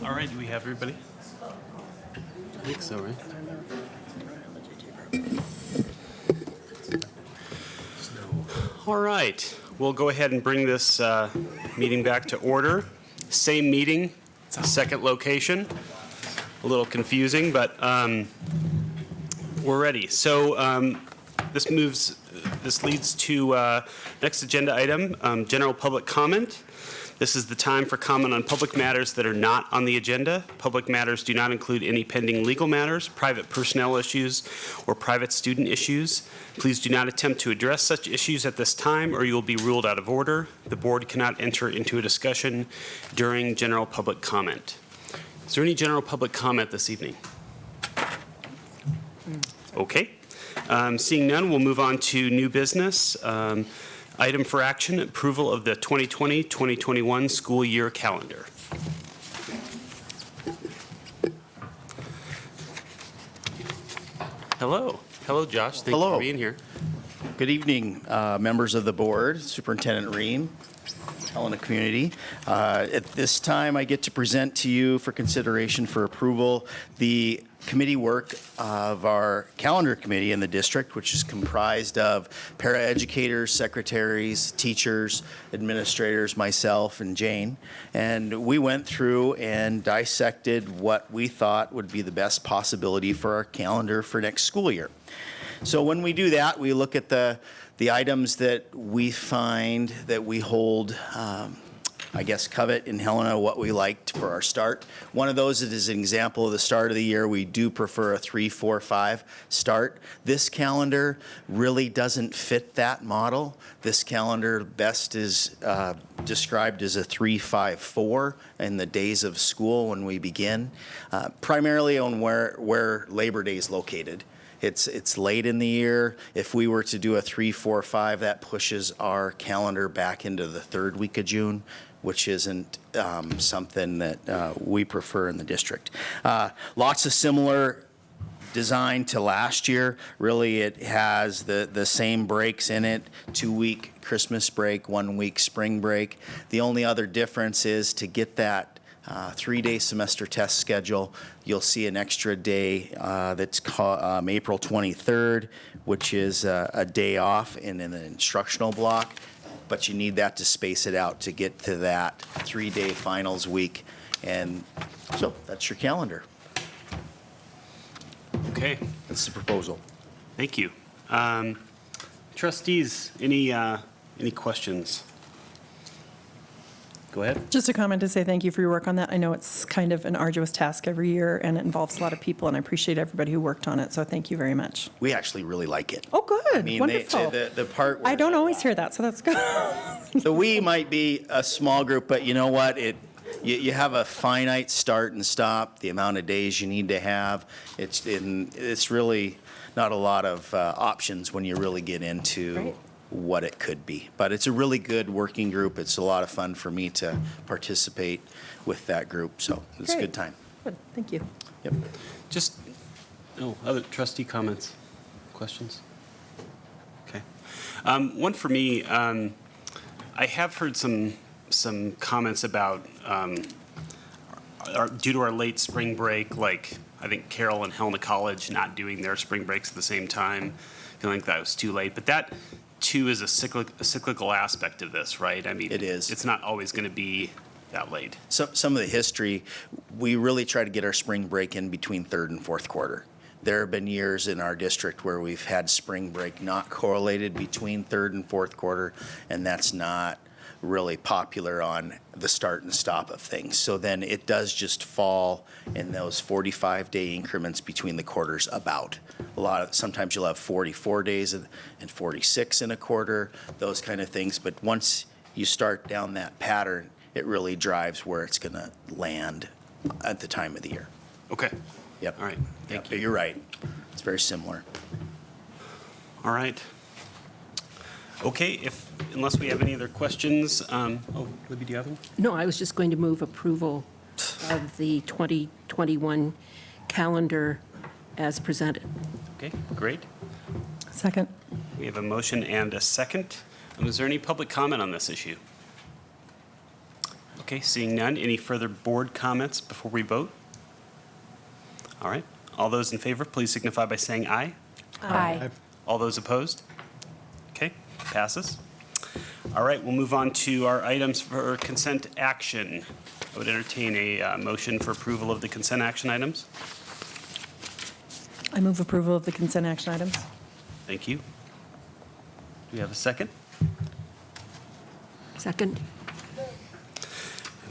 All right, do we have everybody? I think so, right? All right, we'll go ahead and bring this meeting back to order. Same meeting, second location. A little confusing, but we're ready. So this leads to next agenda item, general public comment. This is the time for comment on public matters that are not on the agenda. Public matters do not include any pending legal matters, private personnel issues, or private student issues. Please do not attempt to address such issues at this time, or you will be ruled out of order. The board cannot enter into a discussion during general public comment. Is there any general public comment this evening? Okay. Seeing none, we'll move on to new business. Item for action, approval of the 2020-2021 school year calendar. Hello. Hello, Josh. Thank you for being here. Good evening, members of the board, Superintendent Ream, Helena community. At this time, I get to present to you for consideration for approval the committee work of our calendar committee in the district, which is comprised of paraeducators, secretaries, teachers, administrators, myself, and Jane. And we went through and dissected what we thought would be the best possibility for our calendar for next school year. So when we do that, we look at the items that we find that we hold, covet in Helena, what we liked for our start. One of those is an example of the start of the year. We do prefer a 3-4-5 start. This calendar really doesn't fit that model. This calendar best is described as a 3-5-4 in the days of school when we begin, primarily on where Labor Day is located. It's late in the year. If we were to do a 3-4-5, that pushes our calendar back into the third week of June, which isn't something that we prefer in the district. Lots of similar design to last year. Really, it has the same breaks in it, 2-week Christmas break, 1-week spring break. The only other difference is to get that 3-day semester test schedule, you'll see an extra day that's called April 23rd, which is a day off in an instructional block, but you need that to space it out to get to that 3-day finals week. And so that's your calendar. Okay. That's the proposal. Thank you. Trustees, any questions? Go ahead. Just a comment to say thank you for your work on that. I know it's kind of an arduous task every year, and it involves a lot of people, and I appreciate everybody who worked on it, so thank you very much. We actually really like it. Oh, good. I mean, wonderful. the part where I don't always hear that, so that's good. So we might be a small group, but you know what? You have a finite start and stop, the amount of days you need to have. It's really not a lot of options when you really get into Right. what it could be. But it's a really good working group. It's a lot of fun for me to participate with that group, so it's a Great. good time. Good, thank you. Yep. Just, other trustee comments, questions? Okay. One for me, I have heard some comments about, due to our late spring break, like I think Carroll and Helena College not doing their spring breaks at the same time, feeling like that was too late. But that too is a cyclical aspect of this, right? I mean, It is. It's not always going to be that late. Some of the history, we really try to get our spring break in between third and fourth quarter. There have been years in our district where we've had spring break not correlated between third and fourth quarter, and that's not really popular on the start and stop of things. So then it does just fall in those 45-day increments between the quarters about. Sometimes you'll have 44 days and 46 in a quarter, those kind of things. But once you start down that pattern, it really drives where it's going to land at the time of the year. Okay. Yep. All right. Thank you. You're right. It's very similar. All right. Okay, unless we have any other questions, Libby, do you have one? No, I was just going to move approval of the 2021 calendar as presented. Okay, great. Second. We have a motion and a second. Is there any public comment on this issue? Okay, seeing none, any further board comments before we vote? All right, all those in favor, please signify by saying aye. Aye. All those opposed? Okay, passes. All right, we'll move on to our items for consent action. I would entertain a motion for approval of the consent action items. I move approval of the consent action items. Thank you. Do we have a second? Second?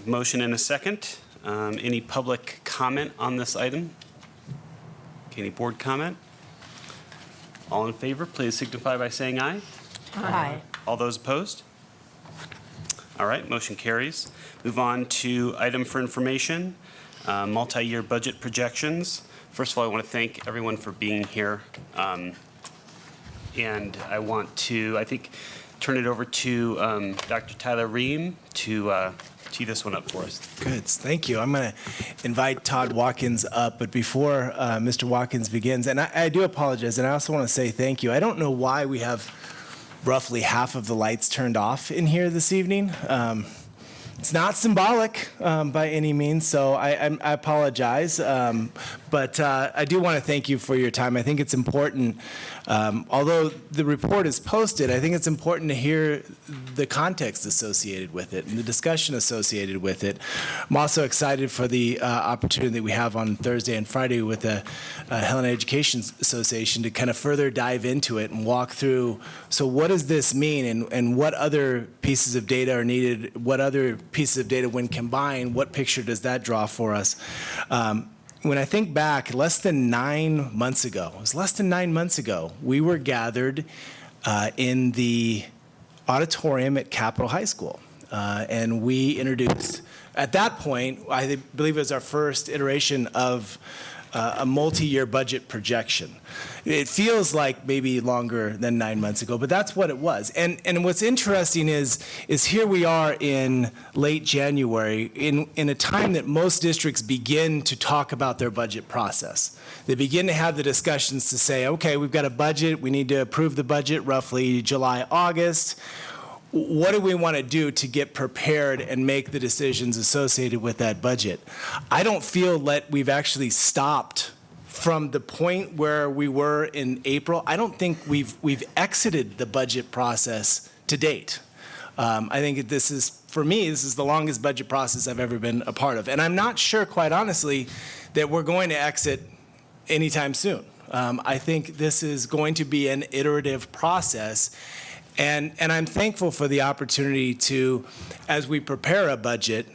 Motion and a second. Any public comment on this item? Okay, any board comment? All in favor, please signify by saying aye. Aye. All those opposed? All right, motion carries. Move on to item for information, multi-year budget projections. First of all, I want to thank everyone for being here. And I want to, turn it over to Dr. Tyler Ream to tee this one up for us. Good, thank you. I'm going to invite Todd Watkins up, but before Mr. Watkins begins, and I do apologize, and I also want to say thank you. I don't know why we have roughly half of the lights turned off in here this evening. It's not symbolic by any means, so I apologize. But I do want to thank you for your time. I think it's important, although the report is posted, I think it's important to hear the context associated with it and the discussion associated with it. I'm also excited for the opportunity that we have on Thursday and Friday with the Helena Education Association to kind of further dive into it and walk through, so what does this mean, and what other pieces of data are needed, what other pieces of data, when combined, what picture does that draw for us? When I think back, less than 9 months ago, we were gathered in the auditorium at Capitol High School. And we introduced, at that point, I believe it was our first iteration of a multi-year budget projection. It feels like maybe longer than 9 months ago, but that's what it was. And what's interesting is here we are in late January, in a time that most districts begin to talk about their budget process. They begin to have the discussions to say, okay, we've got a budget, we need to approve the budget roughly July, August. What do we want to do to get prepared and make the decisions associated with that budget? I don't feel that we've actually stopped from the point where we were in April. I don't think we've exited the budget process to date. I think this is, for me, this is the longest budget process I've ever been a part of. And I'm not sure, quite honestly, that we're going to exit anytime soon. I think this is going to be an iterative process. And I'm thankful for the opportunity to, as we prepare a budget,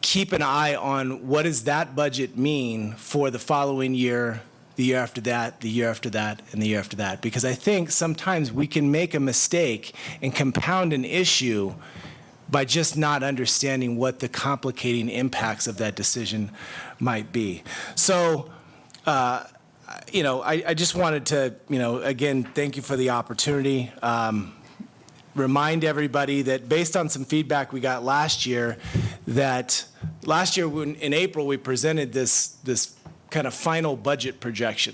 keep an eye on what does that budget mean for the following year, the year after that, the year after that, and the year after that. Because I think sometimes we can make a mistake and compound an issue by just not understanding what the complicating impacts of that decision might be. So, I just wanted to, again, thank you for the opportunity. Remind everybody that based on some feedback we got last year, that last year in April we presented this kind of final budget projection.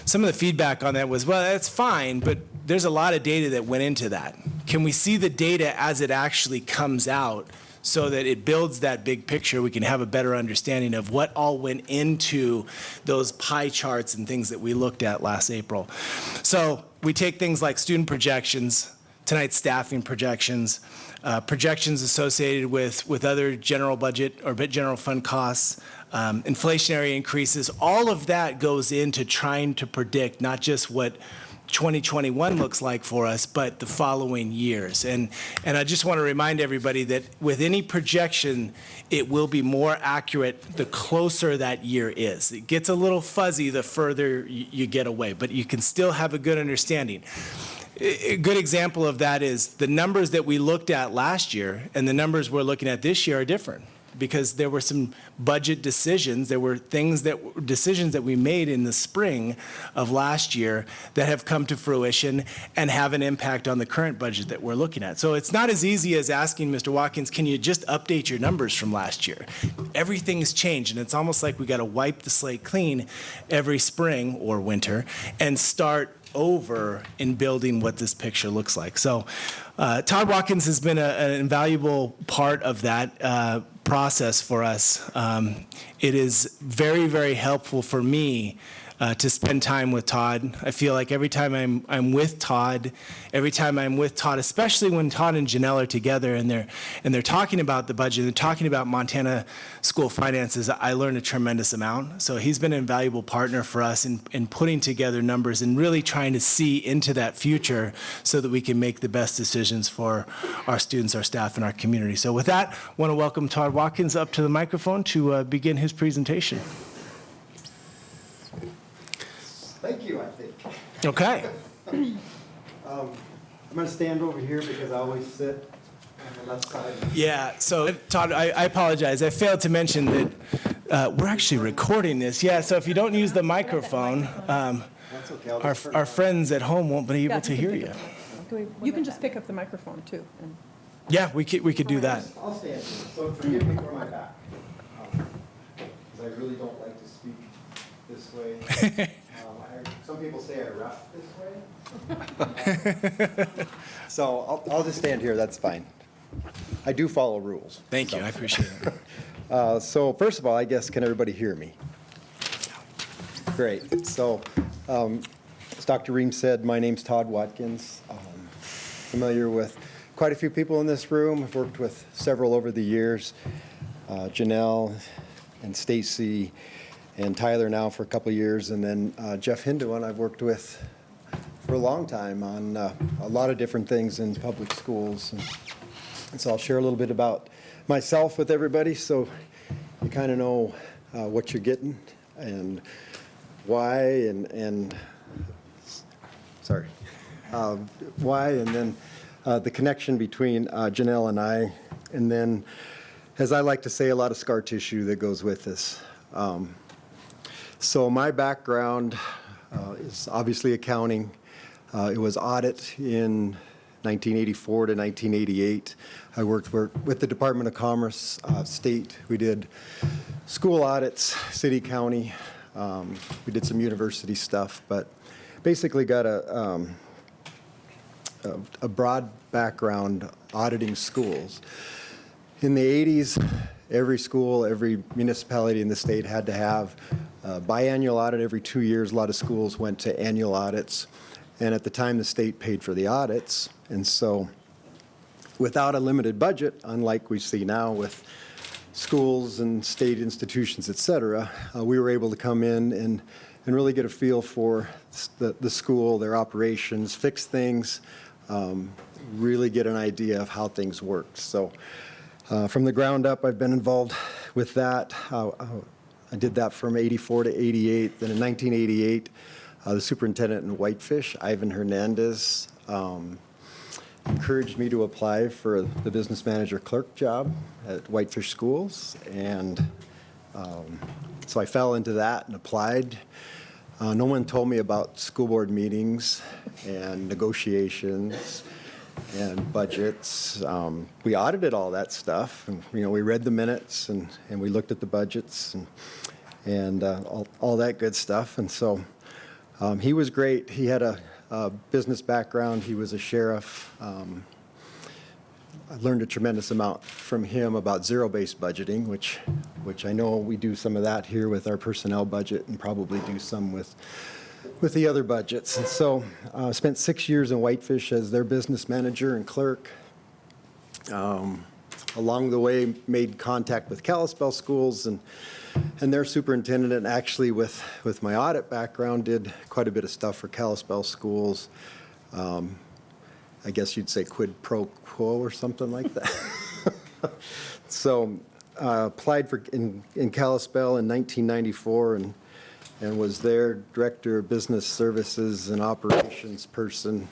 Some of the feedback on that was, well, that's fine, but there's a lot of data that went into that. Can we see the data as it actually comes out, so that it builds that big picture? We can have a better understanding of what all went into those pie charts and things that we looked at last April. So we take things like student projections, tonight's staffing projections, projections associated with other general budget or general fund costs, inflationary increases. All of that goes into trying to predict not just what 2021 looks like for us, but the following years. And I just want to remind everybody that with any projection, it will be more accurate the closer that year is. It gets a little fuzzy the further you get away, but you can still have a good understanding. A good example of that is the numbers that we looked at last year and the numbers we're looking at this year are different. because there were some budget decisions. There were decisions that we made in the spring of last year that have come to fruition and have an impact on the current budget that we're looking at. So it's not as easy as asking Mr. Watkins, can you just update your numbers from last year? Everything's changed, and it's almost like we got to wipe the slate clean every spring or winter and start over in building what this picture looks like. So Todd Watkins has been an invaluable part of that process for us. It is very, very helpful for me to spend time with Todd. I feel like every time I'm with Todd, especially when Todd and Janelle are together and they're talking about the budget, they're talking about Montana school finances, I learn a tremendous amount. So he's been an invaluable partner for us in putting together numbers and really trying to see into that future so that we can make the best decisions for our students, our staff, and our community. So with that, I want to welcome Todd Watkins up to the microphone to begin his presentation. Thank you, I think. Okay. I'm going to stand over here because I always sit on the left side. Yeah, so Todd, I apologize. I failed to mention that we're actually recording this. Yeah, so if you don't use the microphone, That's okay. I'll just turn our it on. friends at home won't be able to hear you. You can just pick up the microphone, too. and- Yeah, we could do that. I'll stand here, so forgive me for my back. Because I really don't like to speak this way. Some people say I rough this way. So I'll just stand here, that's fine. I do follow rules. Thank you, I appreciate it. So first of all, I guess, can everybody hear me? Great. So, as Dr. Ream said, my name's Todd Watkins. Familiar with quite a few people in this room. I've worked with several over the years. Janelle and Stacy and Tyler now for a couple of years, and then Jeff Hinduan I've worked with for a long time on a lot of different things in public schools. And so I'll share a little bit about myself with everybody so you kind of know what you're getting and why and sorry, why, and then the connection between Janelle and I, and then, as I like to say, a lot of scar tissue that goes with this. So my background is obviously accounting. It was audit in 1984 to 1988. I worked with the Department of Commerce, state. We did school audits, city, county. We did some university stuff, but basically got a broad background auditing schools. In the 80s, every school, every municipality in the state had to have a biannual audit every 2 years. A lot of schools went to annual audits. And at the time, the state paid for the audits. And so without a limited budget, unlike we see now with schools and state institutions, et cetera, we were able to come in and really get a feel for the school, their operations, fix things, really get an idea of how things worked. So from the ground up, I've been involved with that. I did that from 84 to 88. Then in 1988, the superintendent in Whitefish, Ivan Hernandez, encouraged me to apply for the business manager clerk job at Whitefish Schools. And so I fell into that and applied. No one told me about school board meetings and negotiations and budgets. We audited all that stuff, and we read the minutes and we looked at the budgets and all that good stuff. And so he was great. He had a business background. He was a sheriff. I learned a tremendous amount from him about zero-based budgeting, which I know we do some of that here with our personnel budget and probably do some with the other budgets. And so I spent 6 years in Whitefish as their business manager and clerk. Along the way, made contact with Kalispell schools and their superintendent, and actually with my audit background, did quite a bit of stuff for Kalispell schools. I guess you'd say quid pro quo or something like that. So applied in Kalispell in 1994 and was their director of business services and operations person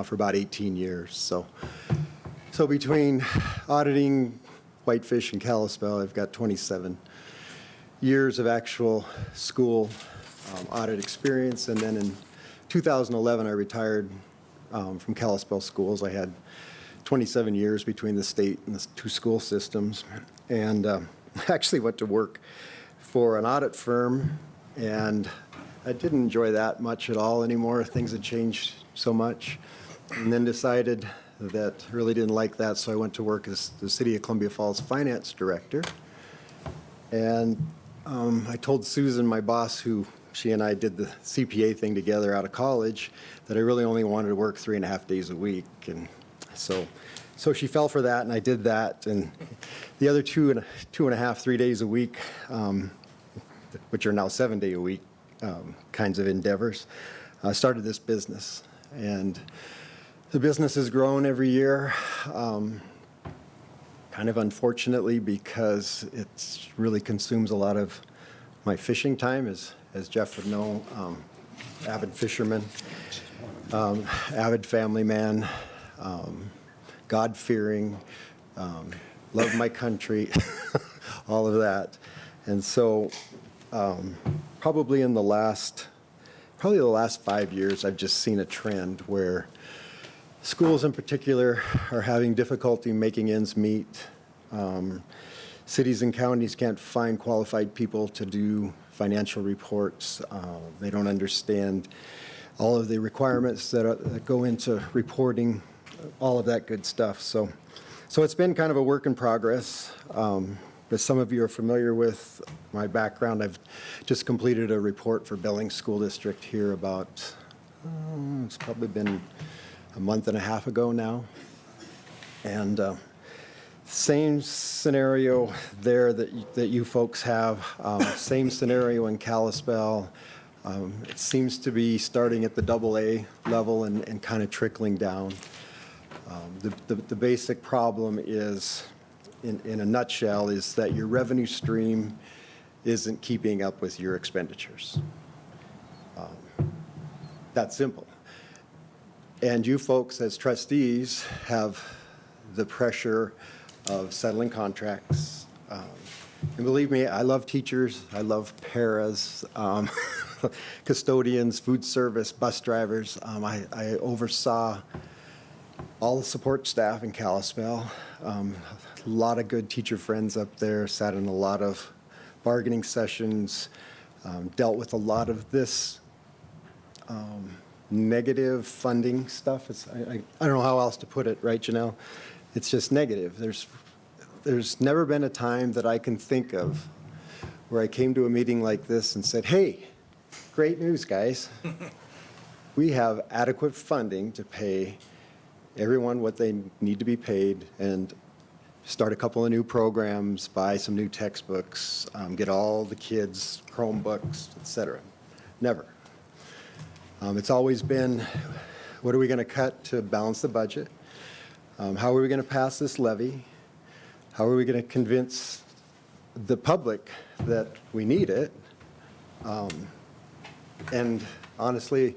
for about 18 years. So between auditing Whitefish and Kalispell. I've got 27 years of actual school audit experience, and then in 2011, I retired from Kalispell schools. I had 27 years between the state and the two school systems, and I actually went to work for an audit firm, and I didn't enjoy that much at all anymore. Things had changed so much, and then decided that I really didn't like that, so I went to work as the City of Columbia Falls Finance Director. And I told Susan, my boss, who she and I did the CPA thing together out of college, that I really only wanted to work 3.5 days a week. And so she fell for that, and I did that. And the other 2.5, 3 days a week, which are now 7 day a week kinds of endeavors, I started this business. And the business has grown every year, kind of unfortunately, because it really consumes a lot of my fishing time, as Jeff would know, avid fisherman, avid family man, God-fearing, love my country, all of that. And so probably the last 5 years, I've just seen a trend where schools in particular are having difficulty making ends meet. Cities and counties can't find qualified people to do financial reports. They don't understand all of the requirements that go into reporting, all of that good stuff. So it's been kind of a work in progress. As some of you are familiar with my background, I've just completed a report for Billings School District here about, it's probably been a month and a half ago now. And same scenario there that you folks have, same scenario in Kalispell. It seems to be starting at the AA level and kind of trickling down. The basic problem is, in a nutshell, is that your revenue stream isn't keeping up with your expenditures. That's simple. And you folks as trustees have the pressure of settling contracts. And believe me, I love teachers, I love paras, custodians, food service, bus drivers. I oversaw all the support staff in Kalispell. A lot of good teacher friends up there, sat in a lot of bargaining sessions, dealt with a lot of this negative funding stuff. I don't know how else to put it, right, Janelle? It's just negative. There's never been a time that I can think of where I came to a meeting like this and said, hey, great news, guys. We have adequate funding to pay everyone what they need to be paid and start a couple of new programs, buy some new textbooks, get all the kids Chromebooks, et cetera. Never. It's always been, what are we going to cut to balance the budget? How are we going to pass this levy? How are we going to convince the public that we need it? And honestly,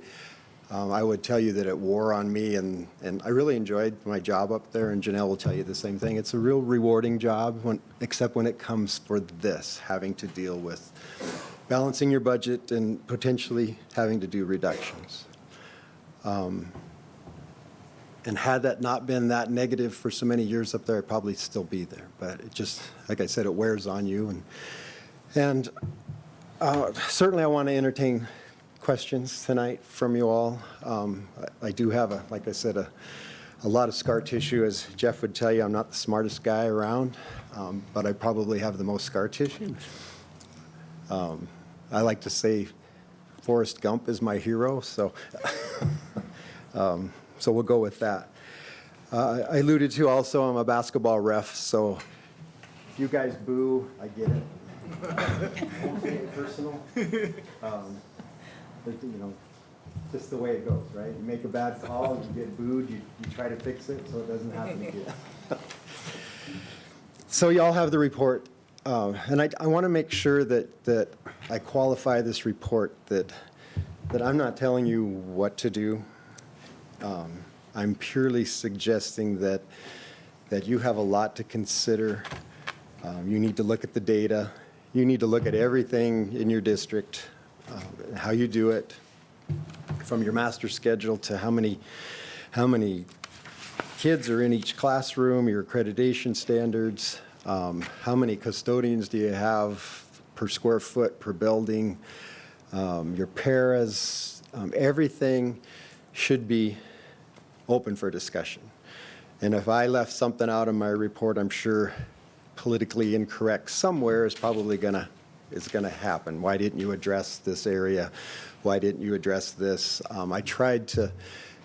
I would tell you that it wore on me, and I really enjoyed my job up there, and Janelle will tell you the same thing. It's a real rewarding job, except when it comes for this, having to deal with balancing your budget and potentially having to do reductions. And had that not been that negative for so many years up there, I'd probably still be there. But it just, like I said, it wears on you. And certainly I want to entertain questions tonight from you all. I do have, like I said, a lot of scar tissue. As Jeff would tell you, I'm not the smartest guy around, but I probably have the most scar tissue. I like to say Forrest Gump is my hero, so so we'll go with that. I alluded to also I'm a basketball ref, so if you guys boo, I get it. Don't take it personal. But, you know, just the way it goes, right? You make a bad call, you get booed, you try to fix it so it doesn't happen again. So y'all have the report. And I want to make sure that I qualify this report, that I'm not telling you what to do. I'm purely suggesting that you have a lot to consider You need to look at the data. You need to look at everything in your district, how you do it, from your master schedule to how many kids are in each classroom, your accreditation standards, how many custodians do you have per square foot per building, your paras, everything should be open for discussion. And if I left something out of my report, I'm sure politically incorrect somewhere is probably gonna happen. Why didn't you address this area? Why didn't you address this? I tried to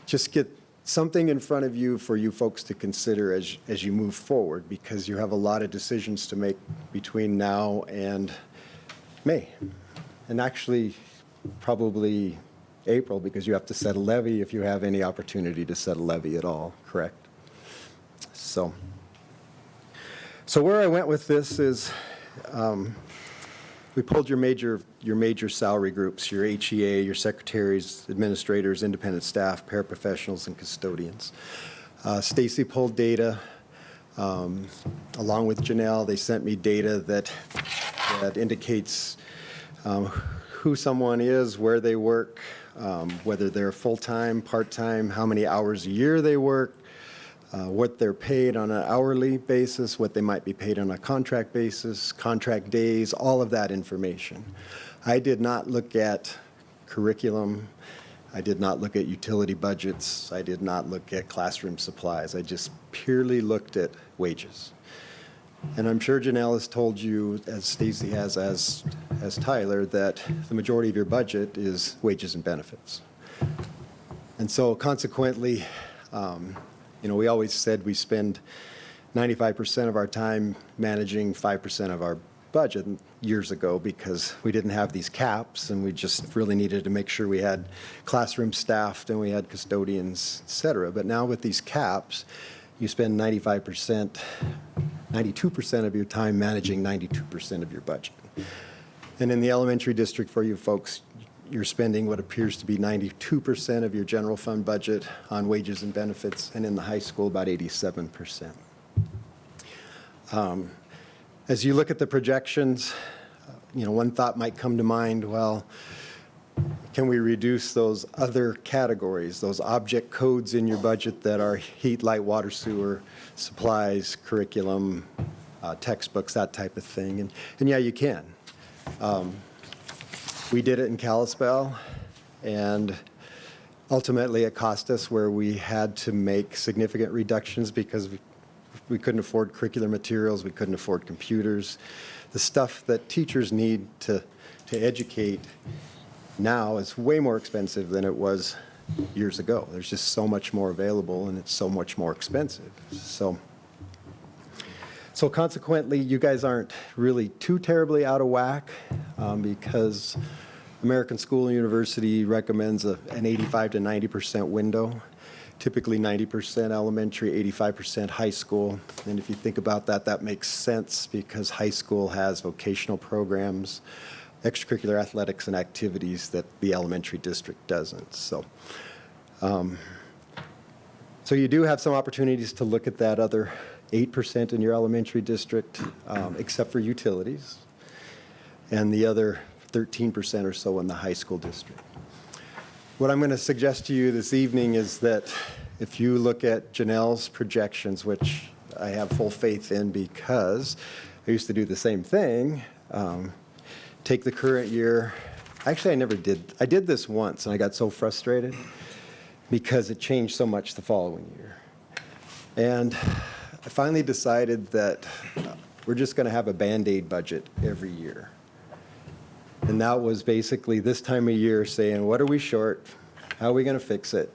just get something in front of you for you folks to consider as you move forward, because you have a lot of decisions to make between now and May. And actually, probably April, because you have to set a levy if you have any opportunity to set a levy at all, correct? So where I went with this is we pulled your major salary groups, your HEA, your secretaries, administrators, independent staff, paraprofessionals, and custodians. Stacy pulled data along with Janelle. They sent me data that indicates who someone is, where they work, whether they're full-time, part-time, how many hours a year they work, what they're paid on an hourly basis, what they might be paid on a contract basis, contract days, all of that information. I did not look at curriculum. I did not look at utility budgets. I did not look at classroom supplies. I just purely looked at wages. And I'm sure Janelle has told you, as Stacy has, as Tyler, that the majority of your budget is wages and benefits. And so consequently, we always said we spend 95% of our time managing 5% of our budget years ago, because we didn't have these caps, and we just really needed to make sure we had classroom staffed and we had custodians, et cetera. But now with these caps, you spend 92% of your time managing 92% of your budget. And in the elementary district, for you folks, you're spending what appears to be 92% of your general fund budget on wages and benefits, and in the high school, about 87%. As you look at the projections, one thought might come to mind, well, can we reduce those other categories, those object codes in your budget that are heat, light, water, sewer, supplies, curriculum, textbooks, that type of thing? And yeah, you can. We did it in Kalispell, and ultimately it cost us where we had to make significant reductions because we couldn't afford curricular materials, we couldn't afford computers. The stuff that teachers need to educate now is way more expensive than it was years ago. There's just so much more available, and it's so much more expensive. So consequently, you guys aren't really too terribly out of whack, because American School and University recommends an 85 to 90% window, typically 90% elementary, 85% high school. And if you think about that, that makes sense, because high school has vocational programs, extracurricular athletics and activities that the elementary district doesn't. So you do have some opportunities to look at that other 8% in your elementary district, except for utilities, and the other 13% or so in the high school district. What I'm going to suggest to you this evening is that if you look at Janelle's projections, which I have full faith in because I used to do the same thing, take the current year. Actually, I never did. I did this once, and I got so frustrated because it changed so much the following year. And I finally decided that we're just going to have a Band-Aid budget every year. And that was basically this time of year saying, what are we short? How are we going to fix it?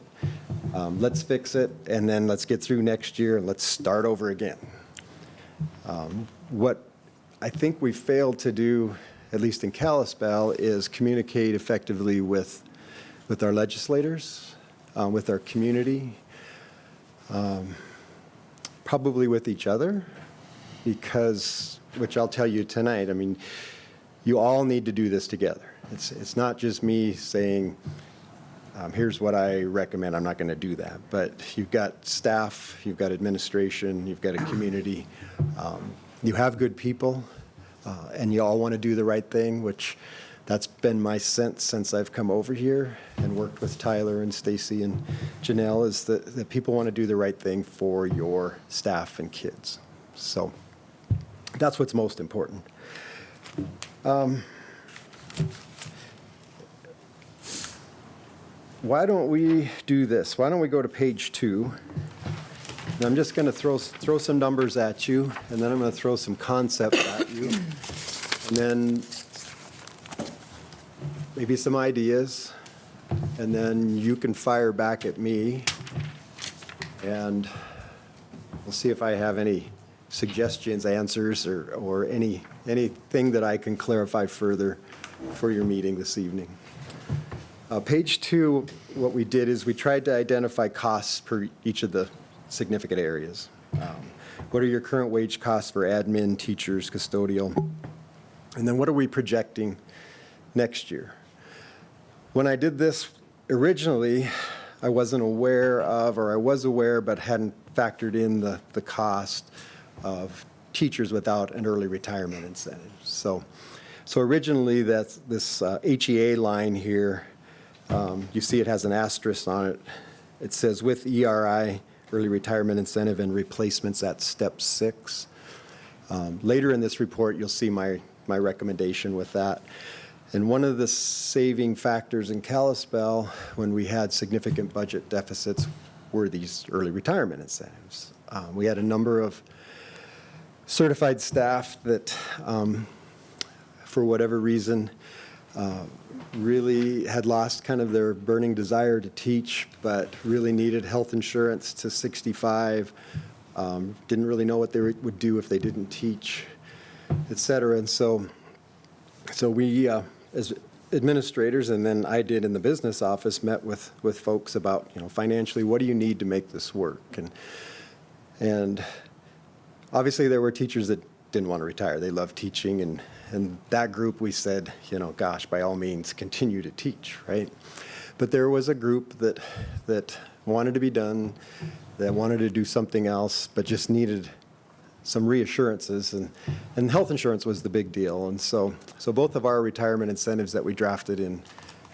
Let's fix it, and then let's get through next year, and let's start over again. What I think we failed to do, at least in Kalispell, is communicate effectively with our legislators, with our community, probably with each other, because, which I'll tell you tonight, I mean, you all need to do this together. It's not just me saying, here's what I recommend, I'm not going to do that. But you've got staff, you've got administration, you've got a community. You have good people, and you all want to do the right thing, which that's been my sense since I've come over here and worked with Tyler and Stacy and Janelle, is that people want to do the right thing for your staff and kids. So that's what's most important. Why don't we do this? Why don't we go to page 2? And I'm just going to throw some numbers at you, and then I'm going to throw some concepts at you, and then maybe some ideas, and then you can fire back at me, and we'll see if I have any suggestions, answers, or anything that I can clarify further for your meeting this evening. Page 2, what we did is we tried to identify costs per each of the significant areas. What are your current wage costs for admin, teachers, custodial? And then what are we projecting next year? When I did this originally, I wasn't aware of, or I was aware but hadn't factored in the cost of teachers without an early retirement incentive. So originally, that's this HEA line here. You see it has an asterisk on it. It says with ERI, early retirement incentive, and replacements at step 6. Later in this report, you'll see my recommendation with that. And one of the saving factors in Kalispell when we had significant budget deficits were these early retirement incentives. We had a number of certified staff that, for whatever reason, really had lost kind of their burning desire to teach, but really needed health insurance to 65, didn't really know what they would do if they didn't teach, et cetera. And so we, as administrators, and then I did in the business office, met with folks about, financially, what do you need to make this work? And obviously there were teachers that didn't want to retire. They loved teaching, and that group, we said, gosh, by all means, continue to teach, right? But there was a group that wanted to be done, that wanted to do something else, but just needed some reassurances, and health insurance was the big deal. And so both of our retirement incentives that we drafted in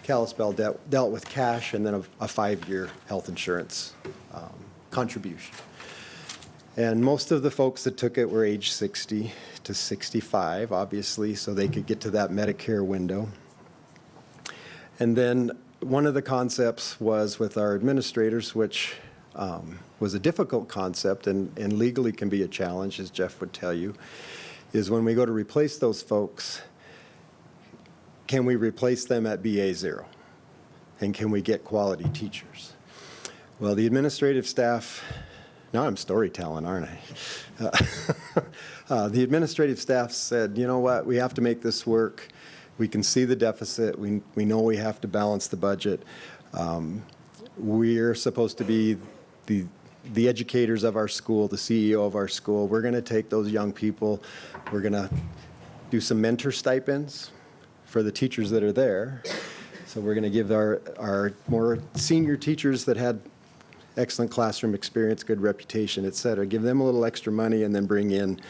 Kalispell dealt with cash and then a 5-year health insurance contribution. And most of the folks that took it were age 60 to 65, obviously, so they could get to that Medicare window. And then one of the concepts was with our administrators, which was a difficult concept and legally can be a challenge, as Jeff would tell you, is when we go to replace those folks, can we replace them at BA 0? And can we get quality teachers? Well, the administrative staff, now I'm storytelling, aren't I? The administrative staff said, you know what, we have to make this work. We can see the deficit. We know we have to balance the budget. We're supposed to be the educators of our school, the CEO of our school. We're going to take those young people. We're going to do some mentor stipends for the teachers that are there. So we're going to give our more senior teachers that had excellent classroom experience, good reputation, et cetera, give them a little extra money, and then bring in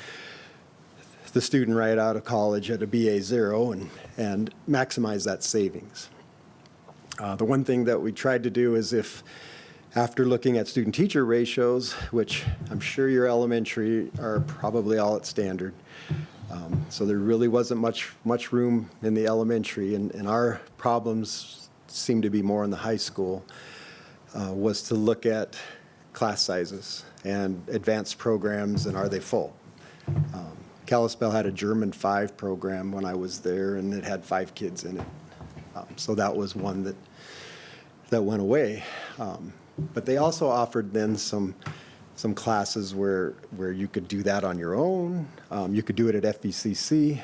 the student right out of college at a BA 0 and maximize that savings. The one thing that we tried to do is, if after looking at student-teacher ratios, which I'm sure your elementary are probably all at standard, so there really wasn't much room in the elementary, and our problems seem to be more in the high school, was to look at class sizes and advanced programs, and are they full? Kalispell had a German 5 program when I was there, and it had 5 kids in it. So that was one that went away. But they also offered then some classes where you could do that on your own. You could do it at FVCC,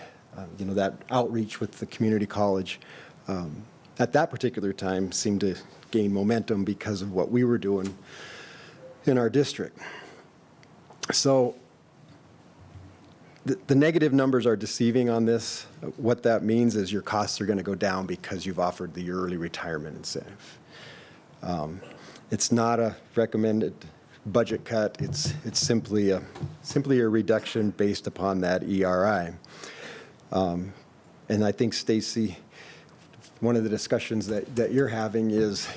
that outreach with the community college. At that particular time seemed to gain momentum because of what we were doing in our district. So the negative numbers are deceiving on this. What that means is your costs are going to go down because you've offered the early retirement incentive. It's not a recommended budget cut. It's simply a reduction based upon that ERI. And I think, Stacy, one of the discussions that you're having is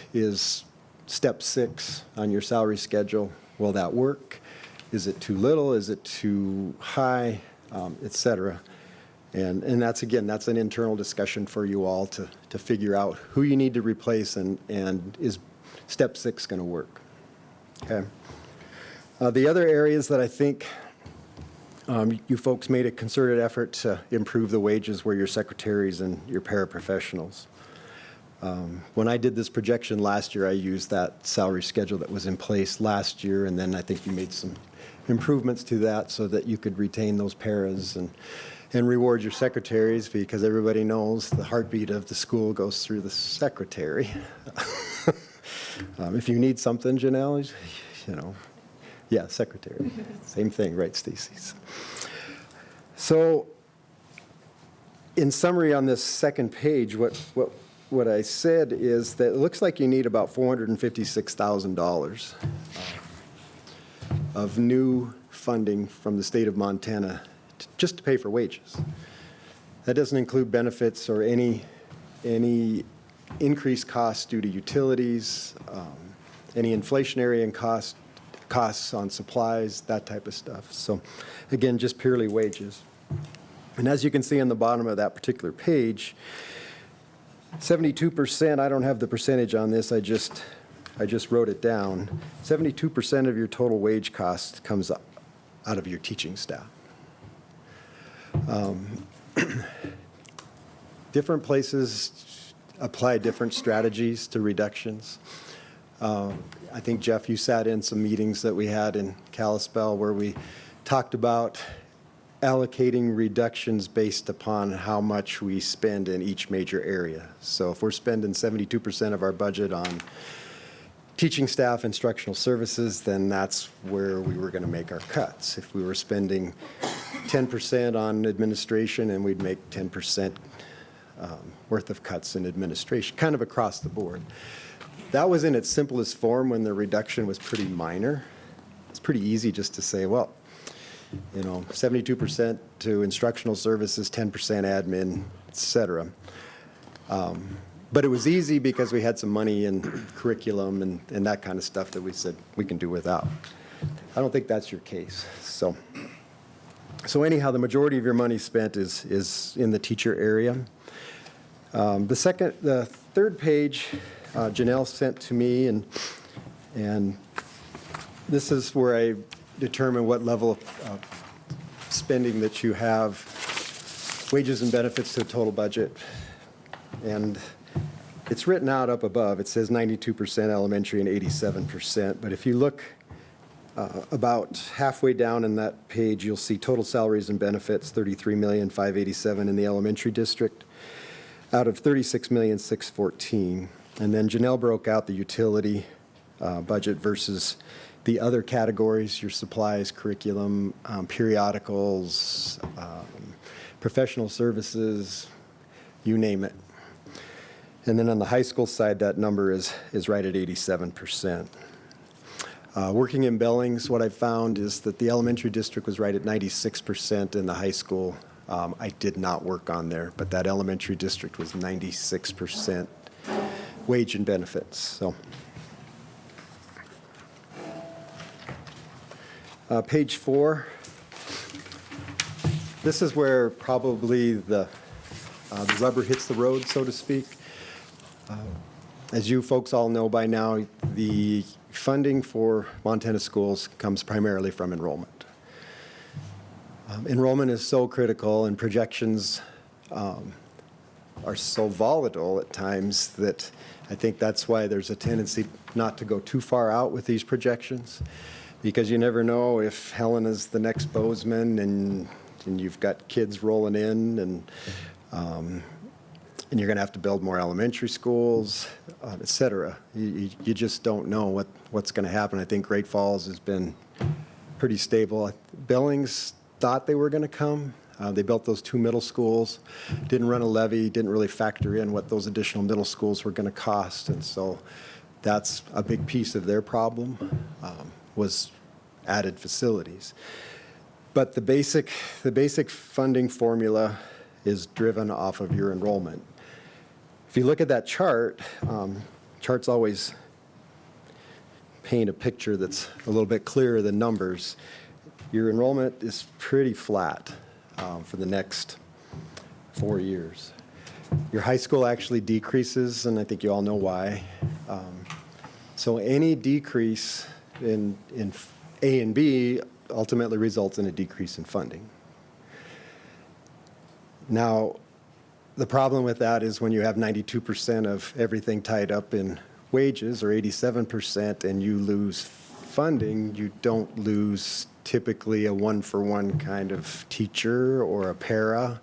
step 6 on your salary schedule. Will that work? Is it too little? Is it too high? Et cetera. And that's, again, that's an internal discussion for you all to figure out who you need to replace and is step 6 going to work. Okay. The other areas that I think you folks made a concerted effort to improve the wages were your secretaries and your paraprofessionals. When I did this projection last year, I used that salary schedule that was in place last year, and then I think you made some improvements to that so that you could retain those paras and reward your secretaries, because everybody knows the heartbeat of the school goes through the secretary. If you need something, Janelle, yeah, secretary. Same thing, right, Stacy? So, in summary on this second page, what I said is that it looks like you need about $456,000 of new funding from the state of Montana just to pay for wages. That doesn't include benefits or any increased costs due to utilities, any inflationary and costs on supplies, that type of stuff. So again, just purely wages. And as you can see on the bottom of that particular page, 72%, I don't have the percentage on this, I just wrote it down. 72% of your total wage cost comes out of your teaching staff. Different places apply different strategies to reductions. I think, Jeff, you sat in some meetings that we had in Kalispell where we talked about allocating reductions based upon how much we spend in each major area. So if we're spending 72% of our budget on teaching staff, instructional services, then that's where we were going to make our cuts. If we were spending 10% on administration, and we'd make 10% worth of cuts in administration, kind of across the board. That was in its simplest form when the reduction was pretty minor. It's pretty easy just to say, well, 72% to instructional services, 10% admin, et cetera. But it was easy because we had some money in curriculum and that kind of stuff that we said we can do without. I don't think that's your case. So anyhow, the majority of your money spent is in the teacher area. The third page, Janelle sent to me, and this is where I determine what level of spending that you have, wages and benefits to the total budget. And it's written out up above. It says 92% elementary and 87%. But if you look about halfway down in that page, you'll see total salaries and benefits, $33,587,000 in the elementary district, out of $36,614,000. And then Janelle broke out the utility budget versus the other categories, your supplies, curriculum, periodicals, professional services, you name it. And then on the high school side, that number is right at 87%. Working in Billings, what I found is that the elementary district was right at 96%, and the high school, I did not work on there, but that elementary district was 96% wage and benefits. So, page 4. This is where probably the rubber hits the road, so to speak. As you folks all know by now, the funding for Montana schools comes primarily from enrollment. Enrollment is so critical, and projections are so volatile at times that I think that's why there's a tendency not to go too far out with these projections, because you never know if Helena's the next Bozeman and you've got kids rolling in, and you're going to have to build more elementary schools, et cetera. You just don't know what's going to happen. I think Great Falls has been pretty stable. Billings thought they were going to come. They built those 2 middle schools, didn't run a levy, didn't really factor in what those additional middle schools were going to cost. And so that's a big piece of their problem. was added facilities. But the basic funding formula is driven off of your enrollment. If you look at that chart, charts always paint a picture that's a little bit clearer than numbers. Your enrollment is pretty flat for the next 4 years. Your high school actually decreases, and I think you all know why. So any decrease in A and B ultimately results in a decrease in funding. Now, the problem with that is when you have 92% of everything tied up in wages, or 87%, and you lose funding, you don't lose typically a one-for-one kind of teacher or a para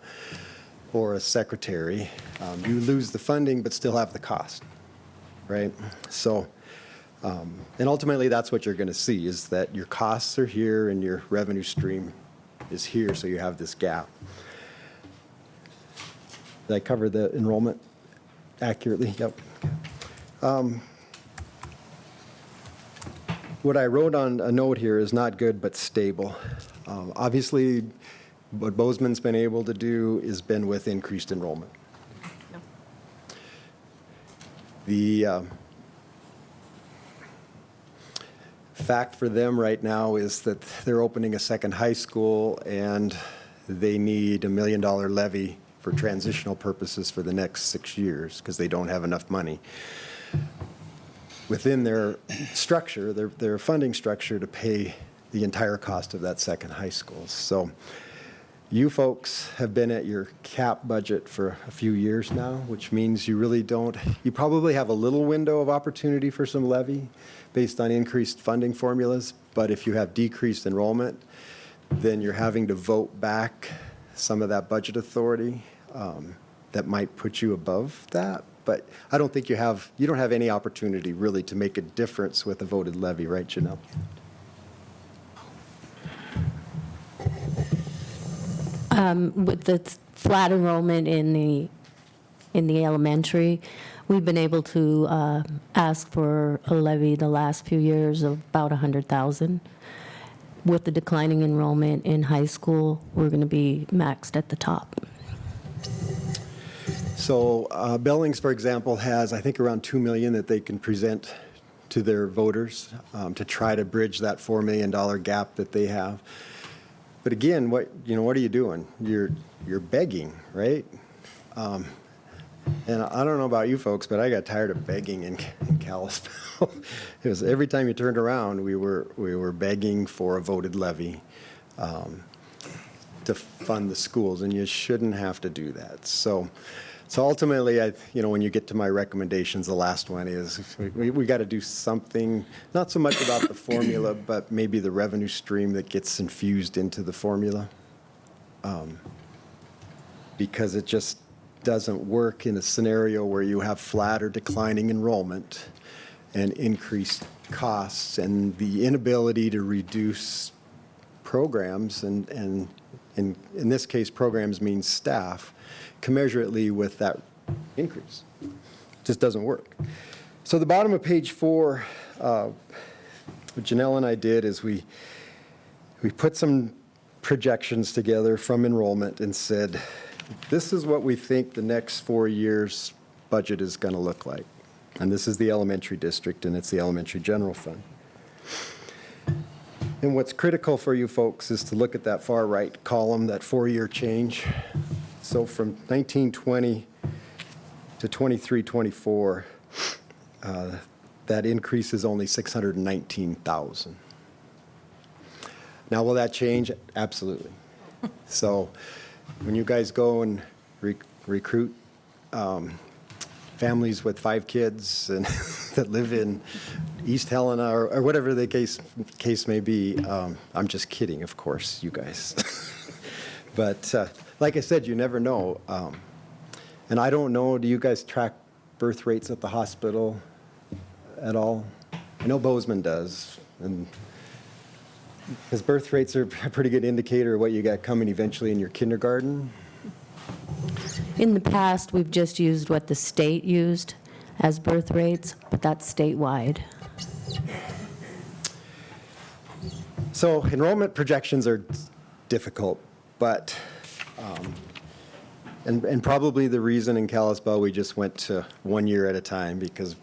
or a secretary. You lose the funding but still have the cost, right? So, and ultimately that's what you're going to see, is that your costs are here and your revenue stream is here, so you have this gap. Did I cover the enrollment accurately? Yep. What I wrote on a note here is not good but stable. Obviously, what Bozeman's been able to do is been with increased enrollment. The fact for them right now is that they're opening a second high school and they need $1 million levy for transitional purposes for the next 6 years because they don't have enough money within their structure, their funding structure, to pay the entire cost of that second high school. So you folks have been at your cap budget for a few years now, which means you really don't, you probably have a little window of opportunity for some levy based on increased funding formulas, but if you have decreased enrollment, then you're having to vote back some of that budget authority that might put you above that. But I don't think you don't have any opportunity really to make a difference with a voted levy, right, Janelle? With the flat enrollment in the elementary, we've been able to ask for a levy the last few years of about $100,000. With the declining enrollment in high school, we're going to be maxed at the top. So Billings, for example, has, I think, around $2 million that they can present to their voters to try to bridge that $4 million gap that they have. But again, what are you doing? You're begging, right? And I don't know about you folks, but I got tired of begging in Kalispell. It was every time you turned around, we were begging for a voted levy to fund the schools, and you shouldn't have to do that. So ultimately, when you get to my recommendations, the last one is we got to do something, not so much about the formula, but maybe the revenue stream that gets infused into the formula, because it just doesn't work in a scenario where you have flat or declining enrollment and increased costs and the inability to reduce programs, and in this case, programs means staff, commensurately with that increase. It just doesn't work. So the bottom of page 4, what Janelle and I did is we put some projections together from enrollment and said, this is what we think the next 4 years budget is going to look like. And this is the elementary district, and it's the elementary general fund. And what's critical for you folks is to look at that far right column, that 4-year change. So from 1920 to 23-24, that increase is only $619,000. Now, will that change? Absolutely. So when you guys go and recruit families with 5 kids and that live in East Helena or whatever the case may be, I'm just kidding, of course, you guys. But like I said, you never know. And I don't know, do you guys track birth rates at the hospital at all? I know Bozeman does. And because birth rates are a pretty good indicator of what you got coming eventually in your kindergarten. In the past, we've just used what the state used as birth rates, but that's statewide. So enrollment projections are difficult, but, and probably the reason in Kalispell we just went to 1 year at a time because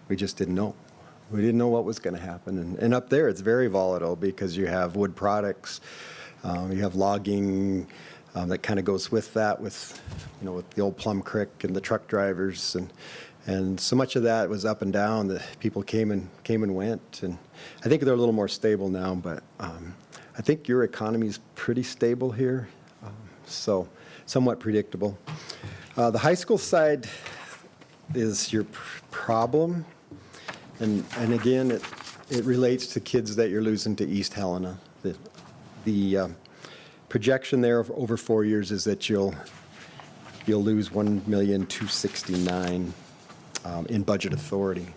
we just didn't know. We didn't know what was going to happen. And up there, it's very volatile because you have wood products, you have logging that kind of goes with that, with the old Plum Creek and the truck drivers, and so much of that was up and down. The people came and went, and I think they're a little more stable now. But I think your economy is pretty stable here, so somewhat predictable. The high school side is your problem. And again, it relates to kids that you're losing to East Helena. The projection there over 4 years is that you'll lose $1,269,000 in budget authority.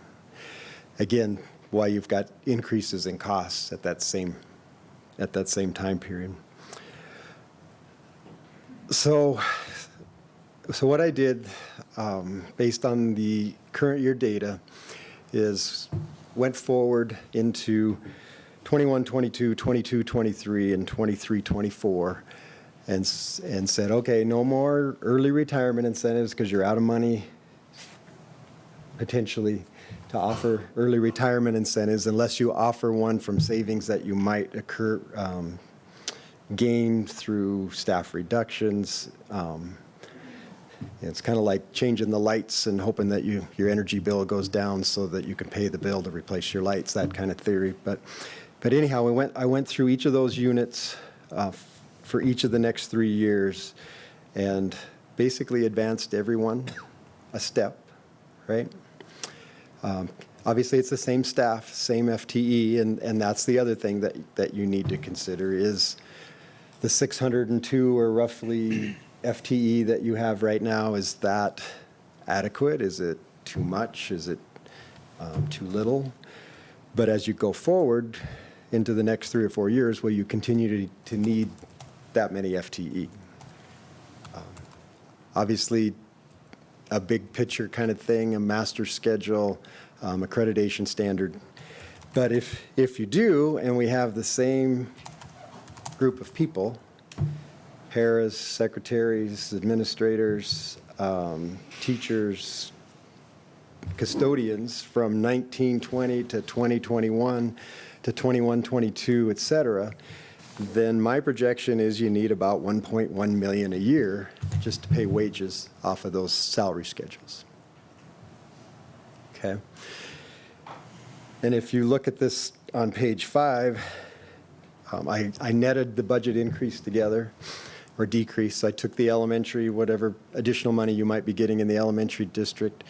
Again, why you've got increases in costs at that same time period. So what I did, based on the current year data, is went forward into 21, 22, 22, 23, and 23, 24, and said, okay, no more early retirement incentives because you're out of money potentially to offer early retirement incentives unless you offer one from savings that you might gain through staff reductions. It's kind of like changing the lights and hoping that your energy bill goes down so that you can pay the bill to replace your lights, that kind of theory. But anyhow, I went through each of those units for each of the next 3 years and basically advanced everyone a step, right? Obviously, it's the same staff, same FTE, and that's the other thing that you need to consider is the 602 or roughly FTE that you have right now, is that adequate? Is it too much? Is it too little? But as you go forward into the next 3 or 4 years, will you continue to need that many FTE? Obviously, a big picture kind of thing, a master schedule, accreditation standard. But if you do, and we have the same group of people, paras, secretaries, administrators, teachers, custodians from 1920 to 2021 to 21-22, et cetera, then my projection is you need about $1.1 million a year just to pay wages off of those salary schedules. Okay? And if you look at this on page 5, I netted the budget increase together, or decrease. So I took the elementary, whatever additional money you might be getting in the elementary district,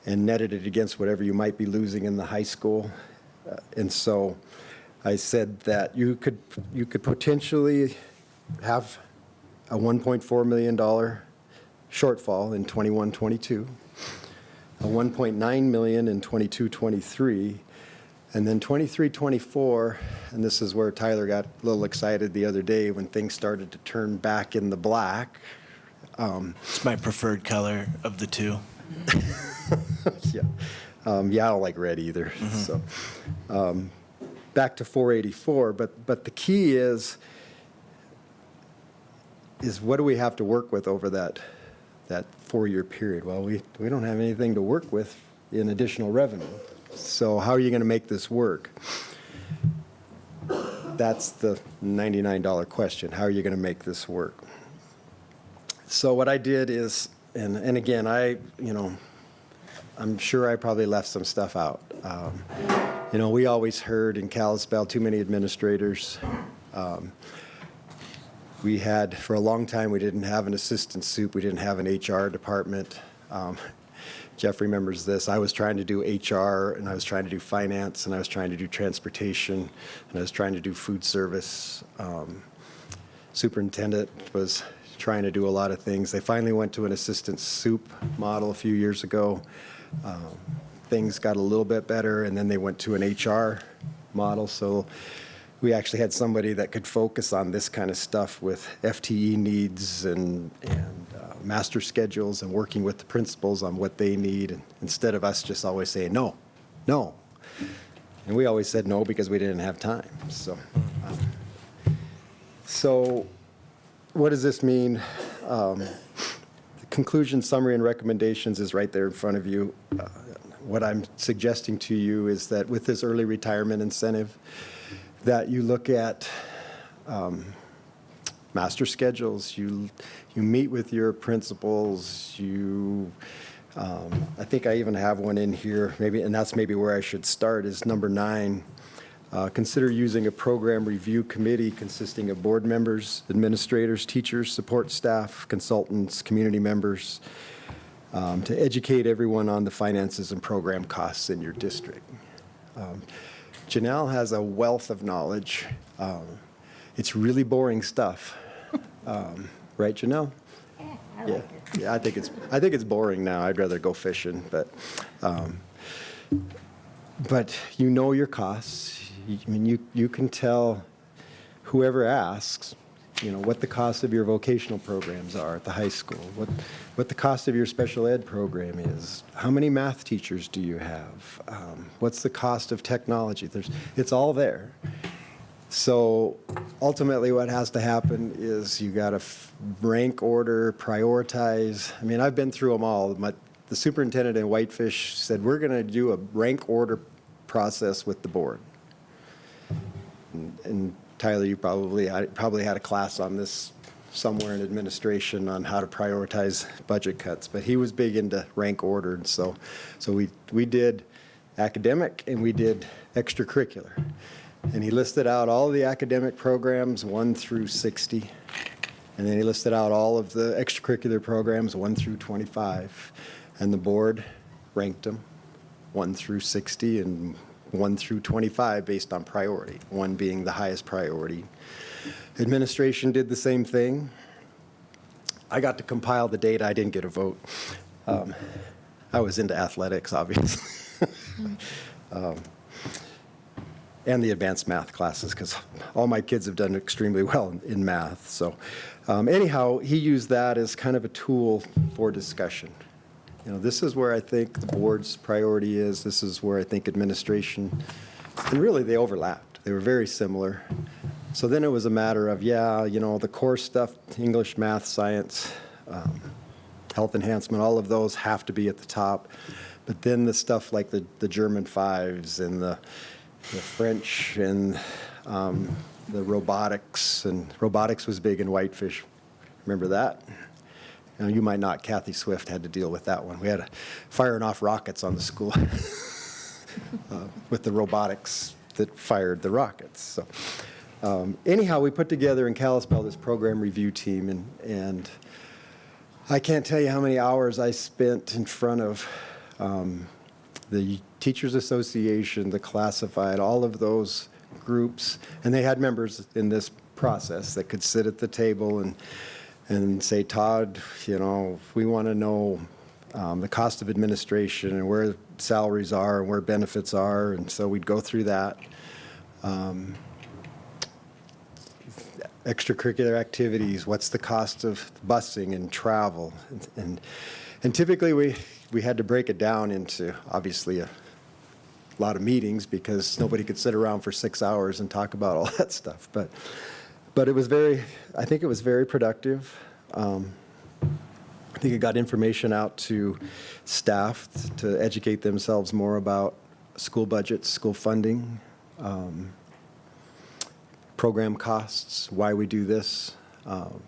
and netted it against whatever you might be losing in the high school. And so I said that you could potentially have a $1.4 million shortfall in 21-22, a $1.9 million in 22-23, and then 23-24, and this is where Tyler got a little excited the other day when things started to turn back in the black. It's my preferred color of the two. Yeah, I don't like red either. So back to 484, but the key is what do we have to work with over that 4-year period? Well, we don't have anything to work with in additional revenue. So how are you going to make this work? That's the $99 question. How are you going to make this work? So what I did is, and again, I'm sure I probably left some stuff out. We always heard in Kalispell too many administrators. We had, for a long time, we didn't have an assistant soup. We didn't have an HR department. Jeff remembers this. I was trying to do HR, and I was trying to do finance, and I was trying to do transportation, and I was trying to do food service. Superintendent was trying to do a lot of things. They finally went to an assistant soup model a few years ago. Things got a little bit better, and then they went to an HR model. So we actually had somebody that could focus on this kind of stuff with FTE needs and master schedules and working with the principals on what they need, instead of us just always saying no. And we always said no because we didn't have time. So So what does this mean? The conclusion, summary, and recommendations is right there in front of you. What I'm suggesting to you is that with this early retirement incentive, that you look at master schedules, you meet with your principals, I think I even have one in here, maybe, and that's maybe where I should start, is number 9. Consider using a program review committee consisting of board members, administrators, teachers, support staff, consultants, community members, to educate everyone on the finances and program costs in your district. Janelle has a wealth of knowledge. It's really boring stuff. Right, Janelle? Yeah, I think it's boring now. I'd rather go fishing, but you know your costs. I mean, you can tell whoever asks, what the cost of your vocational programs are at the high school, what the cost of your special ed program is, how many math teachers do you have, what's the cost of technology. It's all there. So ultimately what has to happen is you got to rank order, prioritize. I mean, I've been through them all. The superintendent in Whitefish said, we're going to do a rank order process with the board. And Tyler, you probably had a class on this somewhere in administration on how to prioritize budget cuts, but he was big into rank order. And so we did academic and we did extracurricular. And he listed out all of the academic programs 1 through 60. And then he listed out all of the extracurricular programs 1 through 25. And the board ranked them 1 through 60 and 1 through 25 based on priority, 1 being the highest priority. Administration did the same thing. I got to compile the data. I didn't get a vote. I was into athletics, obviously. And the advanced math classes, because all my kids have done extremely well in math. So anyhow, he used that as kind of a tool for discussion. This is where I think the board's priority is. This is where I think administration, and really they overlapped. They were very similar. So then it was a matter of, the core stuff, English, math, science, health enhancement, all of those have to be at the top. But then the stuff like the German 5s and the French and the robotics, and robotics was big in Whitefish. Remember that? You might not. Kathy Swift had to deal with that one. We had firing off rockets on the school with the robotics that fired the rockets. So anyhow, we put together in Kalispell this program review team, and I can't tell you how many hours I spent in front of the Teachers Association, the classified, all of those groups, and they had members in this process that could sit at the table and say, Todd, we want to know the cost of administration and where salaries are and where benefits are, and so we'd go through that. Extracurricular activities, what's the cost of busing and travel, and typically we had to break it down into obviously a lot of meetings because nobody could sit around for 6 hours and talk about all that stuff. But it was I think it was very productive. I think it got information out to staff to educate themselves more about school budgets, school funding, program costs, why we do this,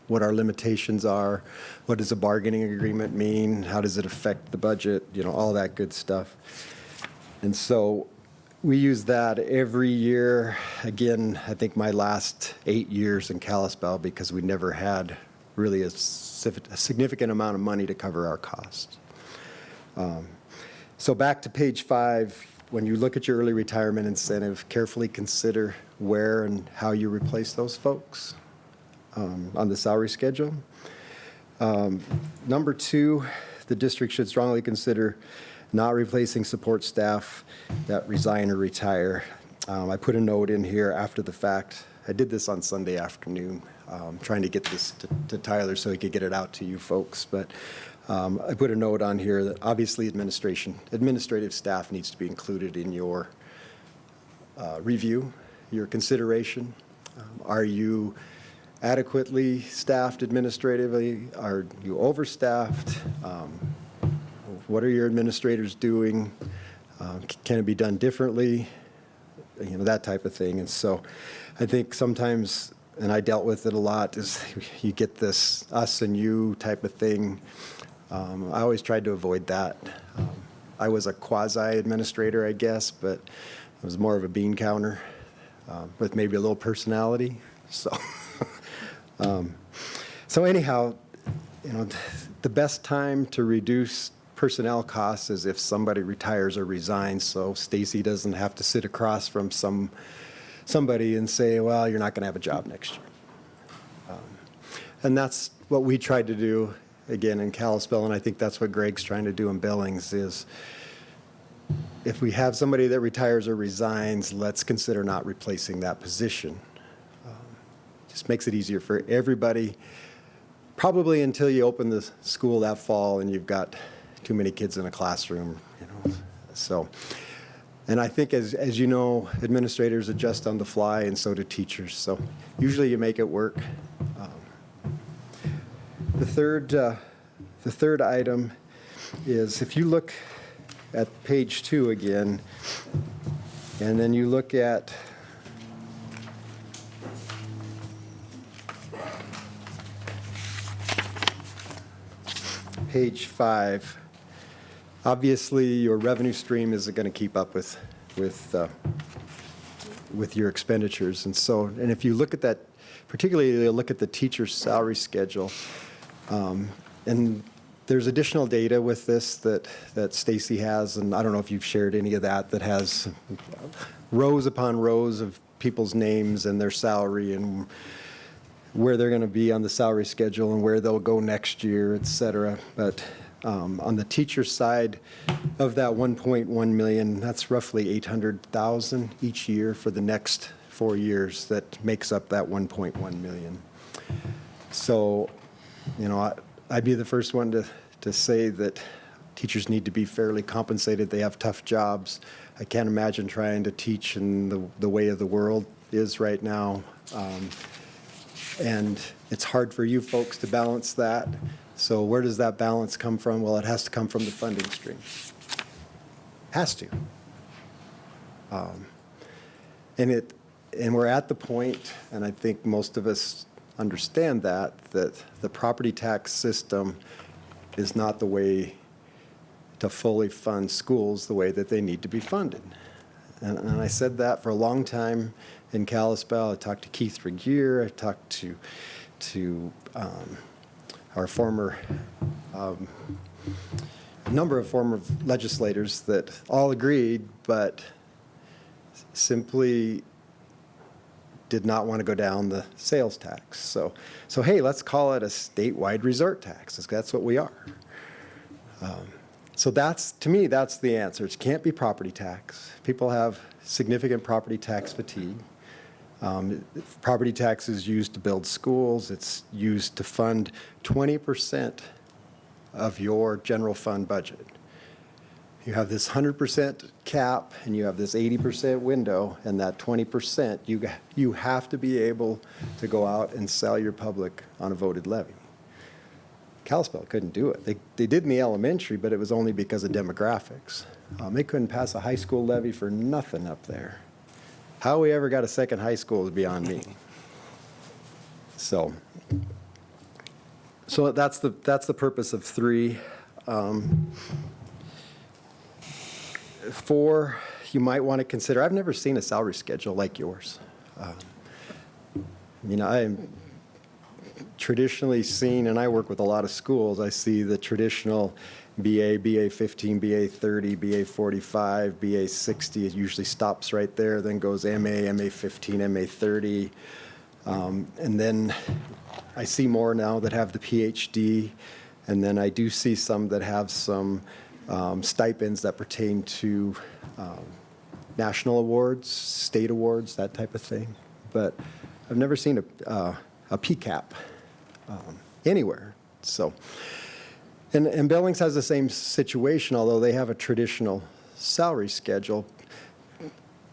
what our limitations are, what does a bargaining agreement mean, how does it affect the budget, all that good stuff. And so we use that every year. Again, I think my last 8 years in Kalispell, because we never had really a significant amount of money to cover our costs. So back to page 5, when you look at your early retirement incentive, carefully consider where and how you replace those folks on the salary schedule. Number 2, the district should strongly consider not replacing support staff that resign or retire. I put a note in here after the fact. I did this on Sunday afternoon, trying to get this to Tyler so he could get it out to you folks. But I put a note on here that obviously administrative staff needs to be included in your review, your consideration. Are you adequately staffed administratively? Are you overstaffed? What are your administrators doing? Can it be done differently? You know, that type of thing. And so I think sometimes, and I dealt with it a lot, is you get this us and you type of thing. I always tried to avoid that. I was a quasi-administrator, I guess, but I was more of a bean counter with maybe a little personality. So, so anyhow, you know, the best time to reduce personnel costs is if somebody retires or resigns, so Stacy doesn't have to sit across from somebody and say, well, you're not going to have a job next year. And that's what we tried to do, again, in Kalispell, and I think that's what Greg's trying to do in Billings, is if we have somebody that retires or resigns, let's consider not replacing that position. Just makes it easier for everybody, probably until you open the school that fall and you've got too many kids in a classroom, you know. So, and I think as you know, administrators adjust on the fly, and so do teachers. So usually you make it work. The third item is, if you look at page 2 again, and then you look at page 5, obviously your revenue stream isn't going to keep up with your expenditures. And so, and if you look at that, particularly you look at the teacher's salary schedule, and there's additional data with this that Stacy has, and I don't know if you've shared any of that has rows upon rows of people's names and their salary and where they're going to be on the salary schedule and where they'll go next year, et cetera. But on the teacher side of that 1.1 million, that's roughly 800,000 each year for the next 4 years. That makes up that 1.1 million. So, you know, I'd be the first one to say that teachers need to be fairly compensated. They have tough jobs. I can't imagine trying to teach in the way of the world is right now. And it's hard for you folks to balance that. So where does that balance come from? Well, it has to come from the funding stream. Has to. And we're at the point, and I think most of us understand that the property tax system is not the way to fully fund schools the way that they need to be funded. And I said that for a long time in Kalispell. I talked to Keith Regier. I talked to our former, number of former legislators that all agreed, but simply did not want to go down the sales tax. So hey, let's call it a statewide resort tax. That's what we are. So that's, to me, that's the answer. It can't be property tax. People have significant property tax fatigue. Property tax is used to build schools. It's used to fund 20% of your general fund budget. You have this 100% cap, and you have this 80% window, and that 20%, you have to be able to go out and sell your public on a voted levy. Kalispell couldn't do it. They did in the elementary, but it was only because of demographics. They couldn't pass a high school levy for nothing up there. How we ever got a second high school is beyond me. So that's the purpose of 3. 4, you might want to consider. I've never seen a salary schedule like yours. You know, I'm traditionally seen, and I work with a lot of schools, I see the traditional BA, BA 15, BA 30, BA 45, BA 60. It usually stops right there, then goes MA, MA 15, MA 30. And then I see more now that have the PhD, and then I do see some that have some stipends that pertain to national awards, state awards, that type of thing. But I've never seen a PCAP anywhere. So, and Billings has the same situation, although they have a traditional salary schedule.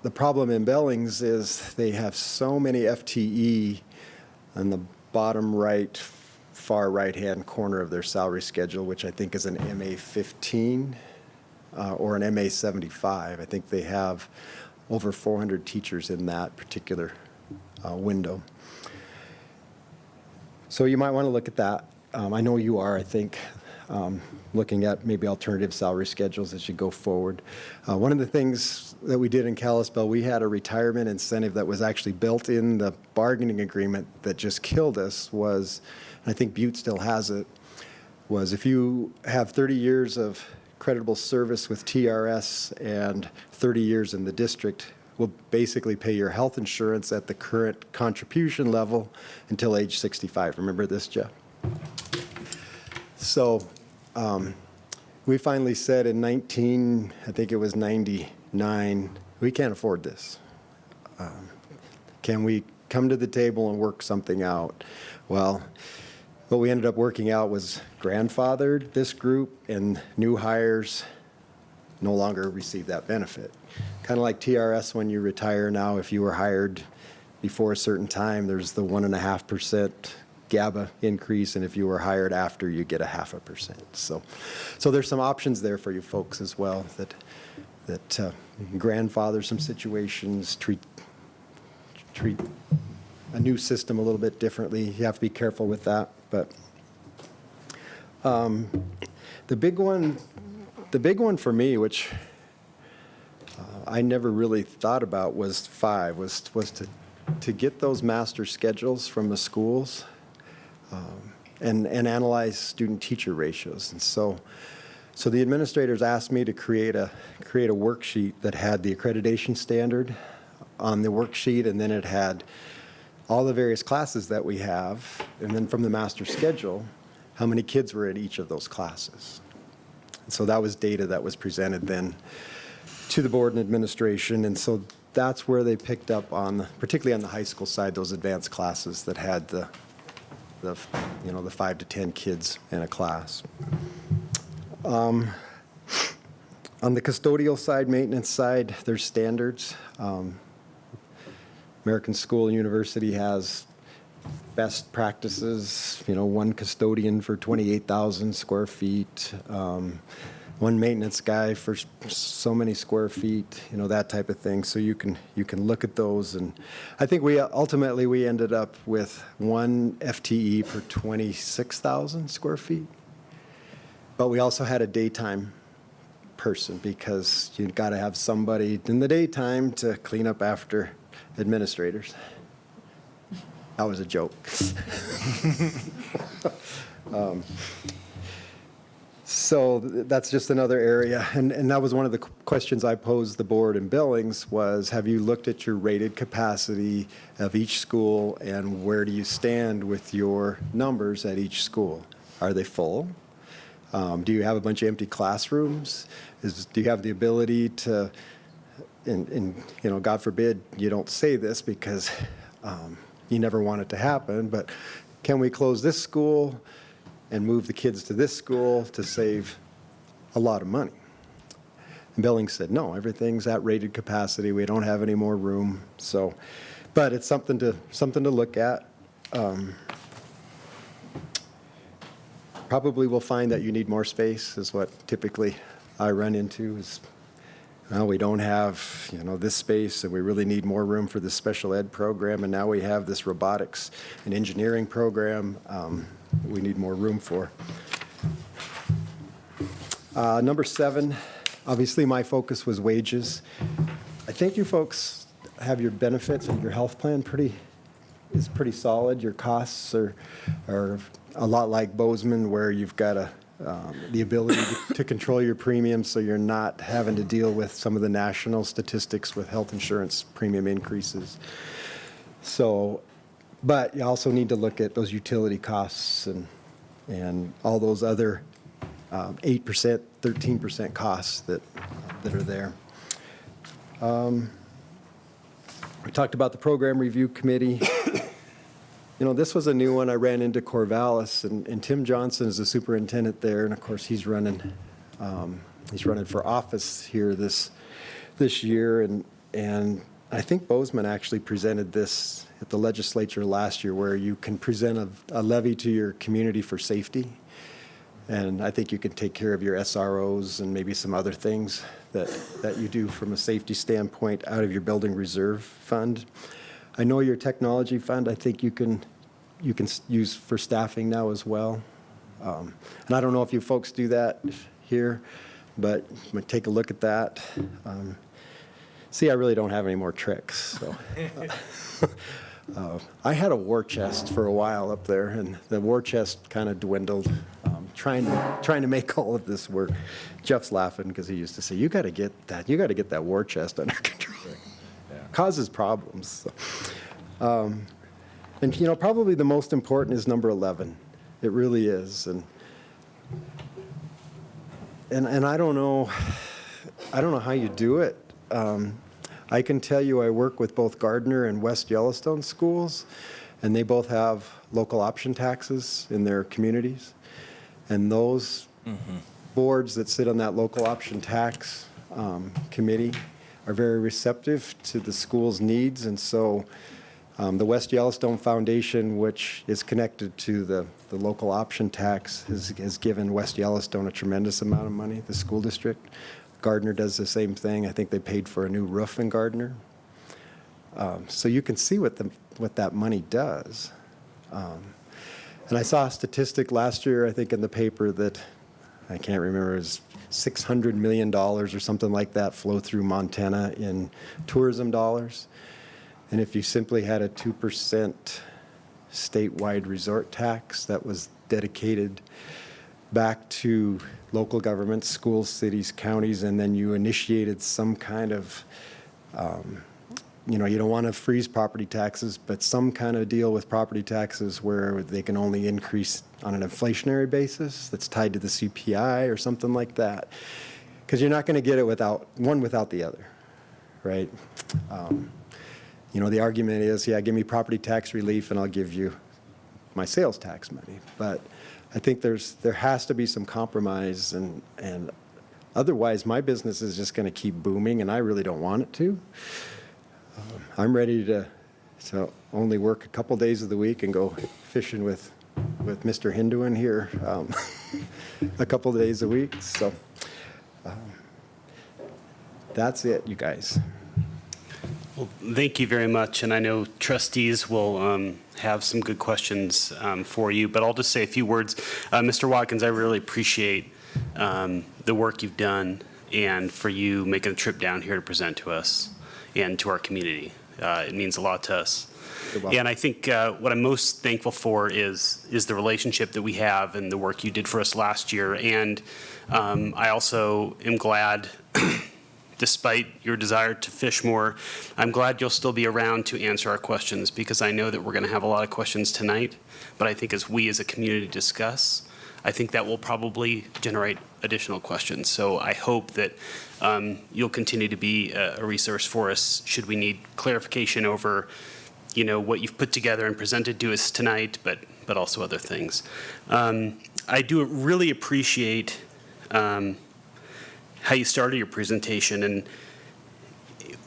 The problem in Billings is they have so many FTE, and bottom right, far right-hand corner of their salary schedule, which I think is an MA 15 or an MA 75. I think they have over 400 teachers in that particular window. So you might want to look at that. I know you are, I think, looking at maybe alternative salary schedules as you go forward. One of the things that we did in Kalispell, we had a retirement incentive that was actually built in the bargaining agreement that just killed us was, and I think Butte still has it, was if you have 30 years of creditable service with TRS and 30 years in the district, we'll basically pay your health insurance at the current contribution level until age 65. Remember this, Jeff? So we finally said in I think it was 99, we can't afford this. Can we come to the table and work something out? Well, what we ended up working out was grandfathered this group, and new hires no longer receive that benefit. Kind of like TRS when you retire now, if you were hired before a certain time, there's the 1.5% GABA increase, and if you were hired after, you get a 0.5%. So there's some options there for you folks as well that grandfather some situations, treat a new system a little bit differently. You have to be careful with that. But the big one for me, which I never really thought about, was to get those master schedules from the schools and analyze student-teacher ratios. And so the administrators asked me to create a worksheet that had the accreditation standard on the worksheet, and then it had all the various classes that we have, and then from the master schedule, how many kids were in each of those classes. And so that was data that was presented then to the board and administration, and so that's where they picked up on, particularly on the high school side, those advanced classes that had the 5 to 10 kids in a class. On the custodial side, maintenance side, there's standards. American School and University has best practices, one custodian for 28,000 square feet, one maintenance guy for so many square feet, that type of thing. So you can look at those, and I think we ultimately ended up with one FTE per 26,000 square feet. But we also had a daytime person because you've got to have somebody in the daytime to clean up after administrators. That was a joke. So that's just another area. And that was one of the questions I posed the board in Billings was, have you looked at your rated capacity of each school, and where do you stand with your numbers at each school? Are they full? Do you have a bunch of empty classrooms? Do you have the ability to, and God forbid you don't say this because you never want it to happen, but can we close this school and move the kids to this school to save a lot of money? And Billings said, no, everything's at rated capacity. We don't have any more room. So, but it's something to look at. Probably we'll find that you need more space is what typically I run into is, well, we don't have, this space, and we really need more room for this special ed program, and now we have this robotics and engineering program we need more room for. Number 7, obviously my focus was wages. I think you folks have your benefits and your health plan is pretty solid. Your costs are a lot like Bozeman, where you've got the ability to control your premiums, so you're not having to deal with some of the national statistics with health insurance premium increases. So, but you also need to look at those utility costs and all those other 8%, 13% costs that are there. We talked about the program review committee. This was a new one. I ran into Corvallis, and Tim Johnson is the superintendent there, and of course he's running for office here this year, and I think Bozeman actually presented this at the legislature last year, where you can present a levy to your community for safety. And I think you can take care of your SROs and maybe some other things that you do from a safety standpoint out of your building reserve fund. I know your technology fund, I think you can use for staffing now as well. And I don't know if you folks do that here, but take a look at that. See, I really don't have any more tricks. So. I had a war chest for a while up there, and the war chest kind of dwindled. Trying to make all of this work. Jeff's laughing because he used to say, "You got to get that war chest under control." Causes problems. So. And probably the most important is number 11. It really is, and I don't know how you do it. I can tell you I work with both Gardner and West Yellowstone schools, and they both have local option taxes in their communities. And those boards that sit on that local option tax committee are very receptive to the school's needs. And so the West Yellowstone Foundation, which is connected to the local option tax, has given West Yellowstone a tremendous amount of money, the school district. Gardner does the same thing. I think they paid for a new roof in Gardner. So you can see what that money does. And I saw a statistic last year, I think in the paper, that I can't remember, it was $600 million or something like that flow through Montana in tourism dollars. And if you simply had a 2% statewide resort tax that was dedicated back to local governments, schools, cities, counties, and then you initiated some kind of, you don't want to freeze property taxes, but some kind of deal with property taxes where they can only increase on an inflationary basis that's tied to the CPI or something like that. Because you're not going to get it without the other, right? The argument is, give me property tax relief and I'll give you my sales tax money. But I think there has to be some compromise, and otherwise my business is just going to keep booming, and I really don't want it to. I'm ready to only work a couple days of the week and go fishing with Mr. Hinduin here a couple days a week. So that's it, you guys. Well, thank you very much, and I know trustees will have some good questions for you, but I'll just say a few words. Mr. Watkins, I really appreciate the work you've done and for you making a trip down here to present to us and to our community. It means a lot to us. And I think what I'm most thankful for is the relationship that we have and the work you did for us last year. And I also am glad, despite your desire to fish more, I'm glad you'll still be around to answer our questions, because I know that we're going to have a lot of questions tonight. But I think as we as a community discuss, I think that will probably generate additional questions. So I hope that you'll continue to be a resource for us should we need clarification over, what you've put together and presented to us tonight, but also other things. I do really appreciate how you started your presentation, and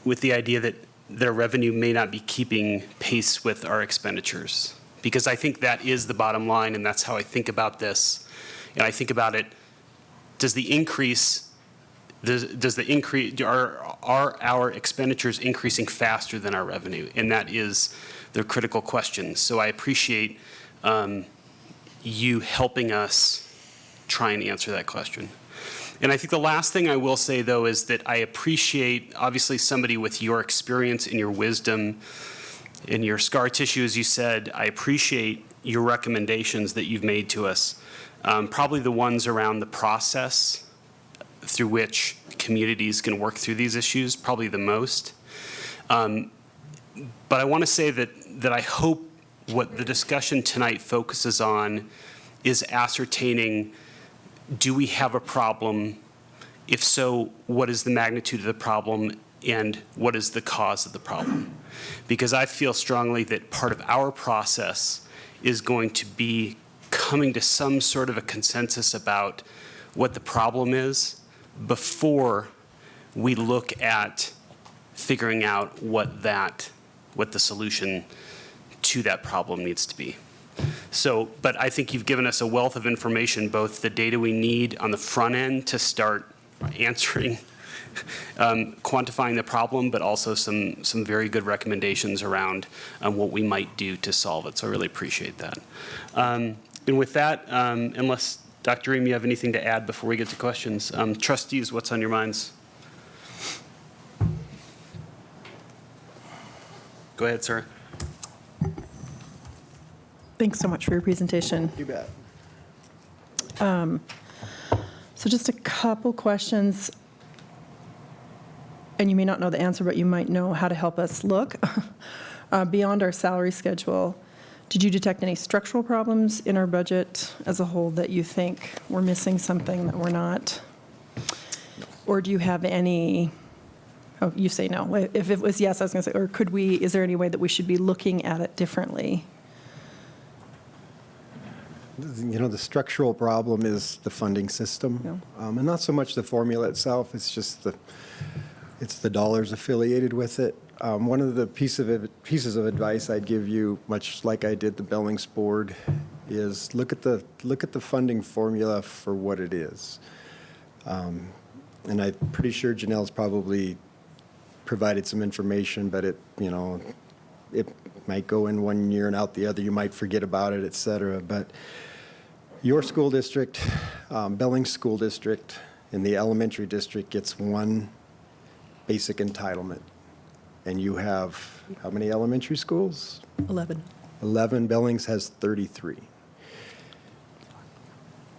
with the idea that their revenue may not be keeping pace with our expenditures, because I think that is the bottom line, and that's how I think about this. And I think about it, are our expenditures increasing faster than our revenue? And that is the critical question. So I appreciate you helping us try and answer that question. And I think the last thing I will say, though, is that I appreciate, obviously, somebody with your experience and your wisdom and your scar tissue, as you said. I appreciate your recommendations that you've made to us, probably the ones around the process through which communities can work through these issues, probably the most. But I want to say that I hope what the discussion tonight focuses on is ascertaining, do we have a problem? If so, what is the magnitude of the problem, and what is the cause of the problem? Because I feel strongly that part of our process is going to be coming to some sort of a consensus about what the problem is before we look at figuring out what the solution to that problem needs to be. So, but I think you've given us a wealth of information, both the data we need on the front end to start answering, quantifying the problem, but also some very good recommendations around what we might do to solve it. So I really appreciate that. And with that, unless Dr. Ream, you have anything to add before we get to questions? Trustees, what's on your minds? Go ahead, sir. Thanks so much for your presentation. You bet. So just a couple questions, and you may not know the answer, but you might know how to help us look. Beyond our salary schedule, did you detect any structural problems in our budget as a whole that you think we're missing something that we're not? Or do you have any, oh, you say no. If it was yes, I was going to say, or could we, is there any way that we should be looking at it differently? You know, the structural problem is the funding system, and not so much the formula itself. It's just the dollars affiliated with it. One of the pieces of advice I'd give you, much like I did the Billings Board, is look at the funding formula for what it is. And I'm pretty sure Janelle's probably provided some information, but it might go in one year and out the other. You might forget about it, et cetera. But your school district, Billings School District, in the elementary district gets one basic entitlement. And you have how many elementary schools? 11. 11. Billings has 33.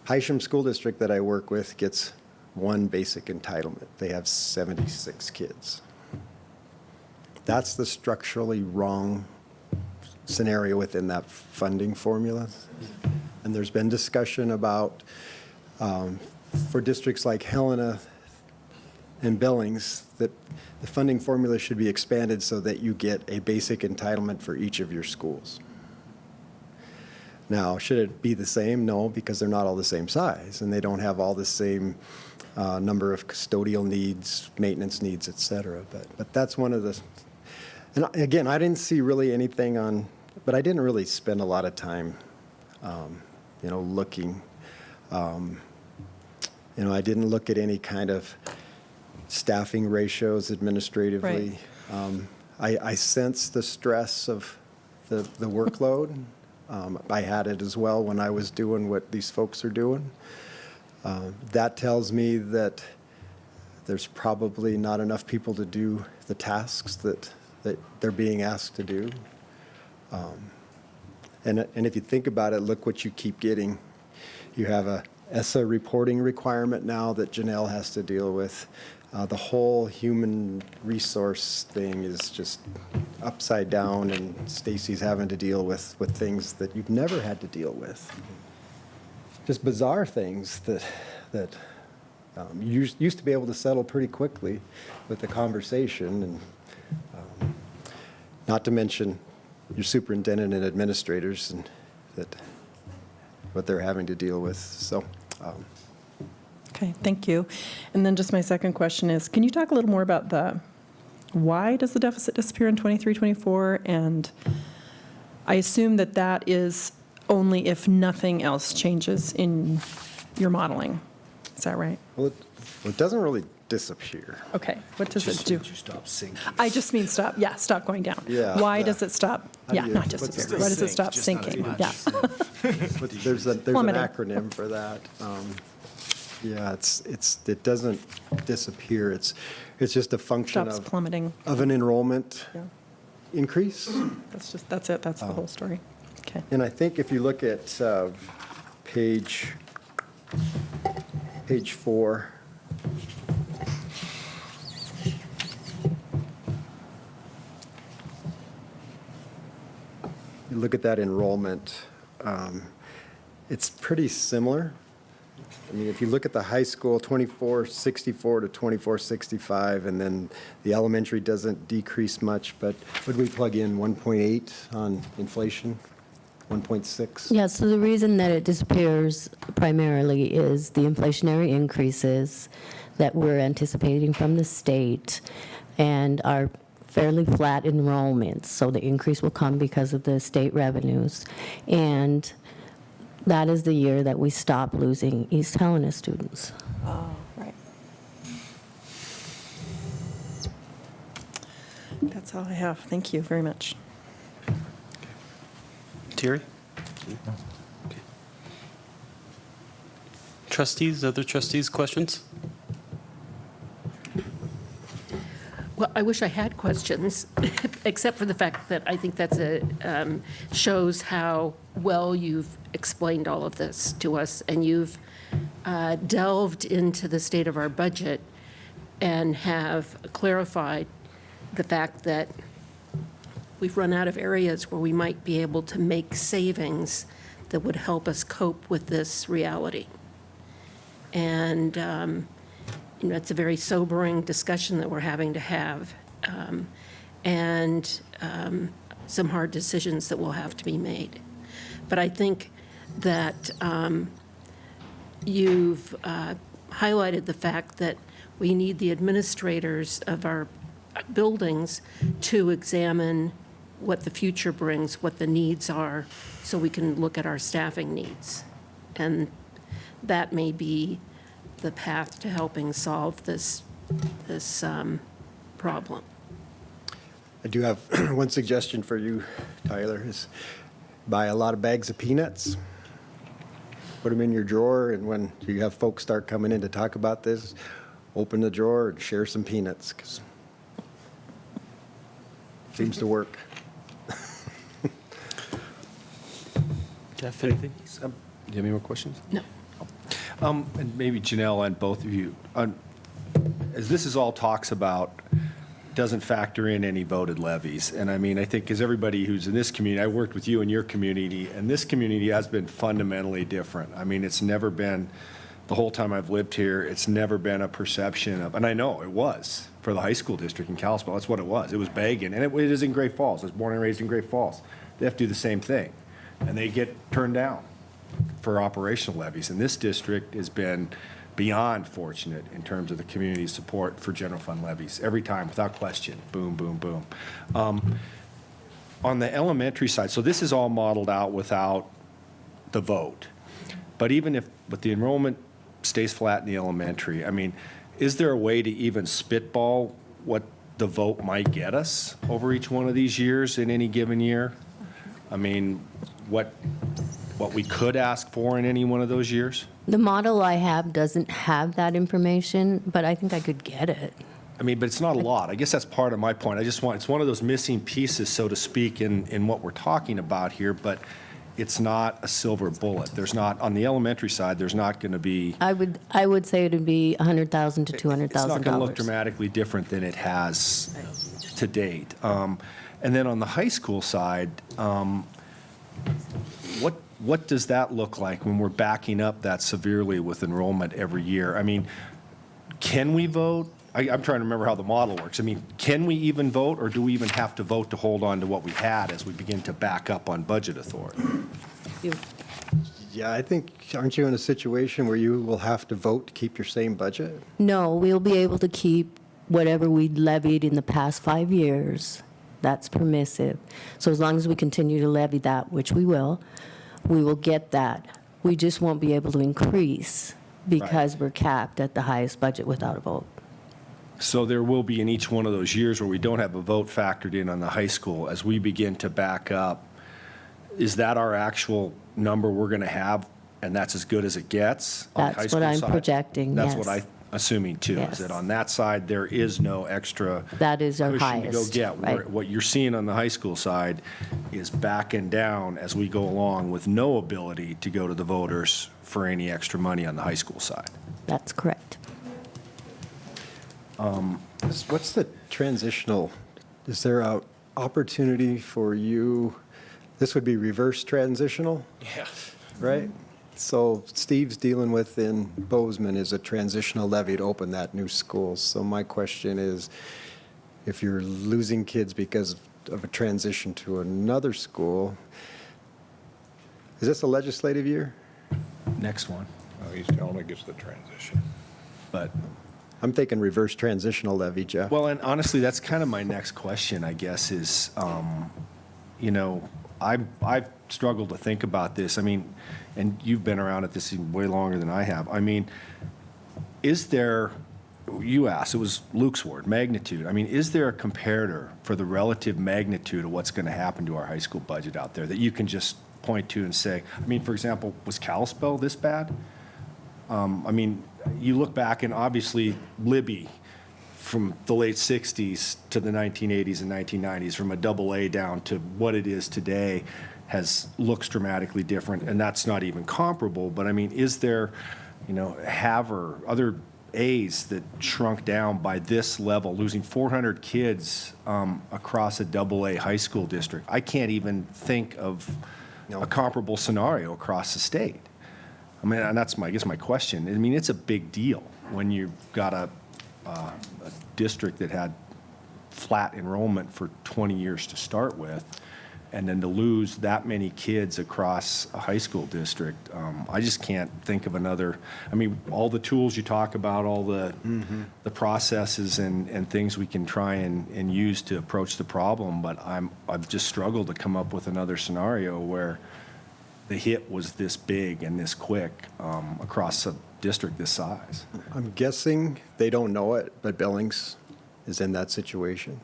Hysham School District that I work with gets one basic entitlement. They have 76 kids. That's the structurally wrong scenario within that funding formula. And there's been discussion about, for districts like Helena and Billings, that the funding formula should be expanded so that you get a basic entitlement for each of your schools. Now, should it be the same? No, because they're not all the same size, and they don't have all the same number of custodial needs, maintenance needs, et cetera. But that's one of the, and again, I didn't see really anything on, but I didn't really spend a lot of time looking. I didn't look at any kind of staffing ratios administratively. I sense the stress of the workload. I had it as well when I was doing what these folks are doing. That tells me that there's probably not enough people to do the tasks that they're being asked to do. And if you think about it, look what you keep getting. You have a ESSA reporting requirement now that Janelle has to deal with. The whole human resource thing is just upside down, and Stacy's having to deal with things that you've never had to deal with. Just bizarre things that you used to be able to settle pretty quickly with the conversation, and not to mention your superintendent and administrators and what they're having to deal with. So. Okay, thank you. And then just my second question is, can you talk a little more about why does the deficit disappear in 23-24? And I assume that is only if nothing else changes in your modeling. Is that right? Well, it doesn't really disappear. Okay, what does it do? You stop sinking. I just mean stop going down. Yeah, Why yeah. does it stop? How do Yeah, you- not what's disappear. the Why does it sink? stop Just not as sinking? much. Yeah. There's an Plummeting. acronym for that. Yeah, it doesn't disappear. It's just a function Stops of plummeting. an enrollment Yeah. increase. That's it. That's the whole story. Okay. And I think if you look at page 4, you look at that enrollment, it's pretty similar. I mean, if you look at the high school, 2464 to 2465, and then the elementary doesn't decrease much, but would we plug in 1.8 on inflation? 1.6? Yeah, so the reason that it disappears primarily is the inflationary increases that we're anticipating from the state. and our fairly flat enrollments, so the increase will come because of the state revenues. And that is the year that we stop losing East Helena students. Oh, right. That's all I have. Thank you very much. Terry? Okay. Trustees, other trustees, questions? Well, I wish I had questions, except for the fact that I think that's shows how well you've explained all of this to us, and you've delved into the state of our budget and have clarified the fact that we've run out of areas where we might be able to make savings that would help us cope with this reality. And it's a very sobering discussion that we're having to have, and some hard decisions that will have to be made. But I think that you've highlighted the fact that we need the administrators of our buildings to examine what the future brings, what the needs are, so we can look at our staffing needs. And that may be the path to helping solve this problem. I do have one suggestion for you, Tyler, is buy a lot of bags of peanuts, put them in your drawer, and when you have folks start coming in to talk about this, open the drawer and share some peanuts, because it seems to work. Jeff, anything? Do you have any more questions? No. And maybe Janelle and both of you, as this is all talks about, doesn't factor in any voted levies. And I mean, I think as everybody who's in this community, I worked with you in your community, and this community has been fundamentally different. I mean, it's never been, the whole time I've lived here, it's never been a perception of, and I know it was for the high school district in Kalispell, that's what it was. It was begging, and it is in Great Falls. I was born and raised in Great Falls. They have to do the same thing, and they get turned down for operational levies. And this district has been beyond fortunate in terms of the community support for general fund levies. Every time, without question, boom, boom, boom. On the elementary side, so this is all modeled out without the vote. But even if, but the enrollment stays flat in the elementary, I mean, is there a way to even spitball what the vote might get us over each one of these years in any given year? I mean, what we could ask for in any one of those years? The model I have doesn't have that information, but I think I could get it. I mean, but it's not a lot. I guess that's part of my point. I just want, it's one of those missing pieces, so to speak, in what we're talking about here, but it's not a silver bullet. There's not, on the elementary side, there's not going to be. I would say it would be $100,000 to $200,000. It's not going to look dramatically different than it has to date. And then on the high school side, what does that look like when we're backing up that severely with enrollment every year? I mean, can we vote? I'm trying to remember how the model works. I mean, can we even vote, or do we even have to vote to hold on to what we had as we begin to back up on budget authority? Yeah, I think, aren't you in a situation where you will have to vote to keep your same budget? No, we'll be able to keep whatever we levied in the past 5 years. That's permissive. So as long as we continue to levy that, which we will get that. We just won't be able to increase because we're capped at the highest budget without a vote. So there will be in each one of those years where we don't have a vote factored in on the high school, as we begin to back up, is that our actual number we're going to have, and that's as good as it gets on the high That's school what I'm side? projecting, That's yes. what I'm assuming too, Yes. is that on that side, there is no extra That is our cushion to go highest, get. right. What you're seeing on the high school side is backing down as we go along with no ability to go to the voters for any extra money on the high school side. That's correct. What's the transitional, is there a opportunity for you, this would be reverse transitional? Yeah. Right? So Steve's dealing with in Bozeman is a transitional levy to open that new school. So my question is, if you're losing kids because of a transition to another school, is this a legislative year? Next one. He only gets the transition. But I'm thinking reverse transitional levy, Jeff. Well, and honestly, that's kind of my next question, I guess, is, you know, I've struggled to think about this. I mean, and you've been around at this way longer than I have. I mean, is there, you asked, it was Luke's word, magnitude. I mean, is there a comparator for the relative magnitude of what's going to happen to our high school budget out there that you can just point to and say, I mean, for example, was Kalispell this bad? I mean, you look back and obviously Libby from the late 60s to the 1980s and 1990s, from a AA down to what it is today, looks dramatically different, and that's not even comparable. But I mean, is there, you know, Havre, other A's that shrunk down by this level, losing 400 kids across a AA high school district? I can't even think of a comparable scenario across the state. I mean, and that's I guess my question. I mean, it's a big deal when you've got a district that had flat enrollment for 20 years to start with, and then to lose that many kids across a high school district. I just can't think of another. I mean, all the tools you talk about, all the processes and things we can try and use to approach the problem, but I've just struggled to come up with another scenario where the hit was this big and this quick across a district this size. I'm guessing they don't know it, but Billings is in that situation.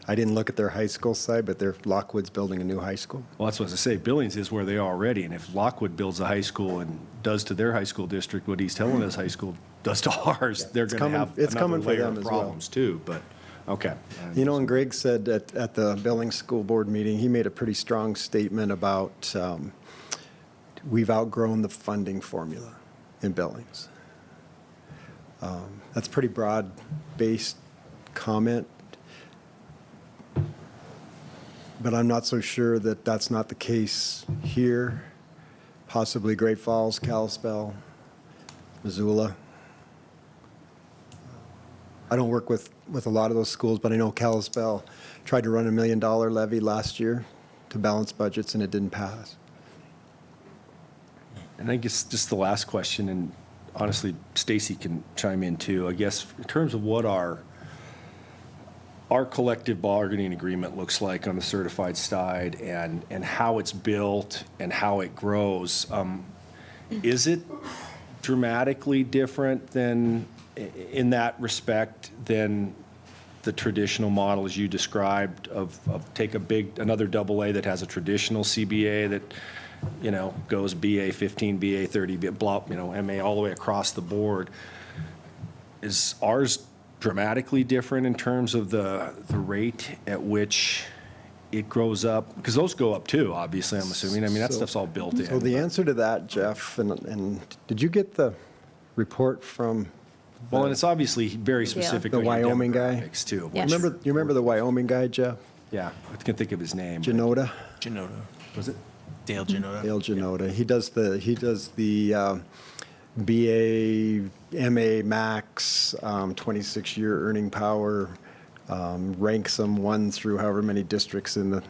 I didn't look at their high school side, but Lockwood's building a new high school. Well, that's what I say. Billings is where they are already, and if Lockwood builds a high school and does to their high school district what East Helena's high school does to ours, they're going to have it's another coming for layer them of as well. problems too. But okay. You know, and Greg said at the Billings School Board meeting, he made a pretty strong statement about we've outgrown the funding formula in Billings. That's pretty broad-based comment, but I'm not so sure that that's not the case here. Possibly Great Falls, Kalispell, Missoula. I don't work with a lot of those schools, but I know Kalispell tried to run $1 million levy last year to balance budgets, and it didn't pass. And I guess just the last question, and honestly, Stacy can chime in too. I guess in terms of what our collective bargaining agreement looks like on the certified side and how it's built and how it grows, is it dramatically different than, in that respect, than the traditional model as you described of take another AA that has a traditional CBA that, you know, goes BA 15, BA 30, blah, you know, MA all the way across the board? Is ours dramatically different in terms of the rate at which it grows up? Because those go up too, obviously, I'm assuming. I mean, that stuff's all built in. So the answer to that, Jeff, and did you get the report from Well, and it's obviously very specific the on your Wyoming guy? demographics too. Yes. You remember the Wyoming guy, Jeff? Yeah, I can't think of his name. Genoda? Genoda. Was it? Dale Genoda. Dale Genoda. He does the BA, MA max, 26-year earning power, ranks them 1 through however many districts in the.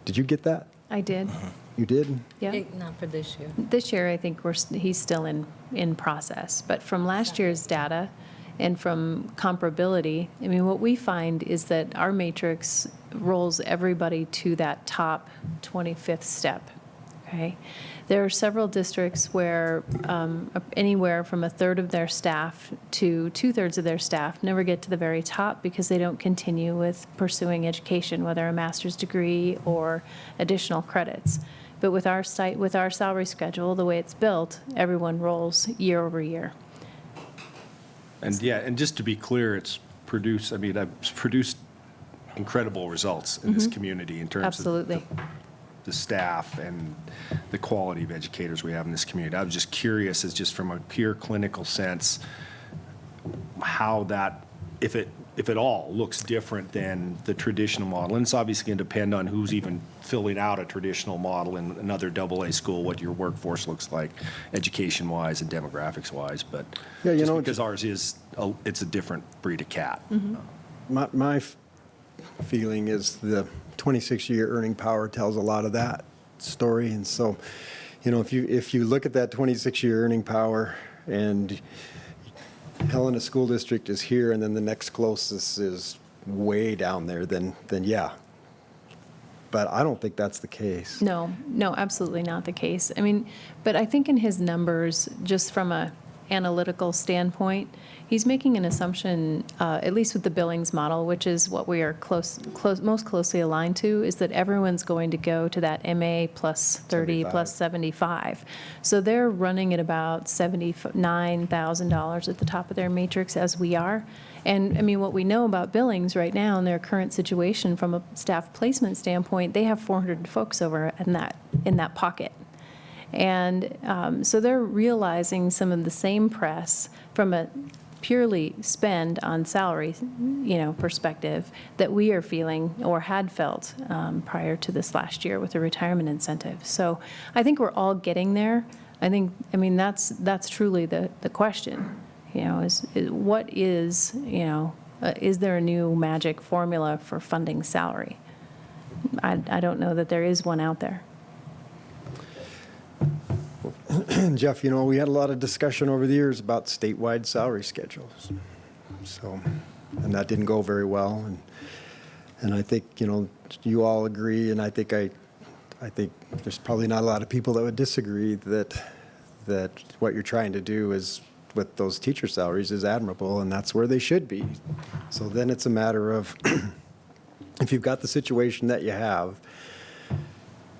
Did you get that? I did, You did? yeah. Not for this year. This year, I think he's still in process. But from last year's data and from comparability, I mean, what we find is that our matrix rolls everybody to that top 25th step, okay? There are several districts where anywhere from a third of their staff to 2/3 of their staff never get to the very top because they don't continue with pursuing education, whether a master's degree or additional credits. But with our salary schedule, the way it's built, everyone rolls year over year. And yeah, and just to be clear, it's produced incredible results in this community in terms Absolutely. of the staff and the quality of educators we have in this community. I was just curious, as just from a pure clinical sense, how that, if at all, looks different than the traditional model. And it's obviously going to depend on who's even filling out a traditional model in another AA school, what your workforce looks like, education-wise and demographics-wise. But Yeah, you just know, because ours is, it's a different breed of cat. My feeling is the 26-year earning power tells a lot of that story. And so, you know, if you look at that 26-year earning power and Helena School District is here, and then the next closest is way down there, then yeah. But I don't think that's the case. No, absolutely not the case. I mean, but I think in his numbers, just from a analytical standpoint, he's making an assumption, at least with the billings model, which is what we are most closely aligned to, is that everyone's going to go to that MA plus 30 plus 75. So they're running at about $79,000 at the top of their matrix as we are. And I mean, what we know about billings right now in their current situation from a staff placement standpoint, they have 400 folks over in that pocket. And so they're realizing some of the same press from a purely spend on salary, perspective that we are feeling or had felt prior to this last year with the retirement incentive. So I think we're all getting there. That's truly the question. Is there a new magic formula for funding salary? I don't know that there is one out there. Jeff, we had a lot of discussion over the years about statewide salary schedules. So, and that didn't go very well. And I think, you all agree, and I think there's probably not a lot of people that would disagree that what you're trying to do is with those teacher salaries is admirable, and that's where they should be. So then it's a matter of if you've got the situation that you have,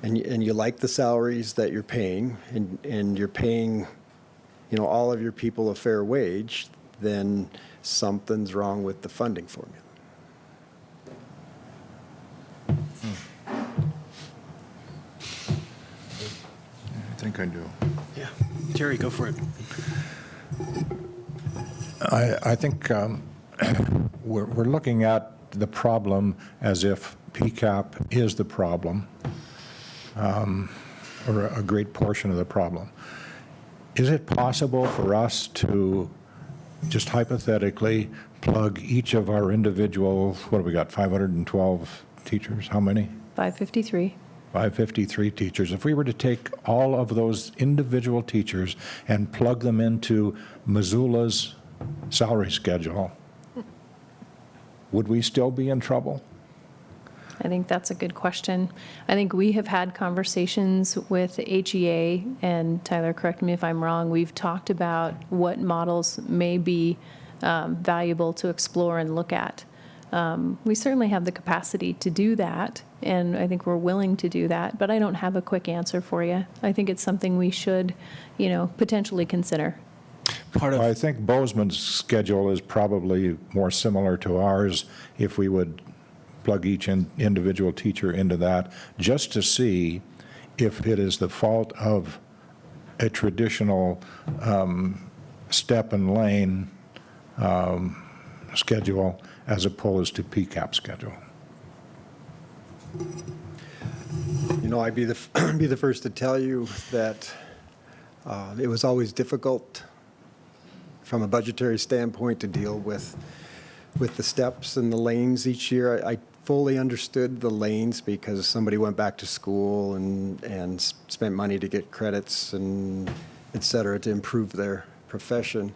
and you like the salaries that you're paying, and you're paying, all of your people a fair wage, then something's wrong with the funding formula. I think I do. Yeah. Jerry, go for it. I think we're looking at the problem as if PCAP is the problem, or a great portion of the problem. Is it possible for us to just hypothetically plug each of our individual, what have we got, 512 teachers? How many? 553. 553 teachers. If we were to take all of those individual teachers and plug them into Missoula's salary schedule, would we still be in trouble? I think that's a good question. I think we have had conversations with HEA, and Tyler, correct me if I'm wrong, we've talked about what models may be valuable to explore and look at. We certainly have the capacity to do that, and I think we're willing to do that, but I don't have a quick answer for you. I think it's something we should, potentially consider. I think Bozeman's schedule is probably more similar to ours if we would plug each individual teacher into that, just to see if it is the fault of a traditional step and lane schedule as opposed to PCAP schedule. I'd be the first to tell you that it was always difficult from a budgetary standpoint to deal with the steps and the lanes each year. I fully understood the lanes because somebody went back to school and spent money to get credits and et cetera to improve their profession.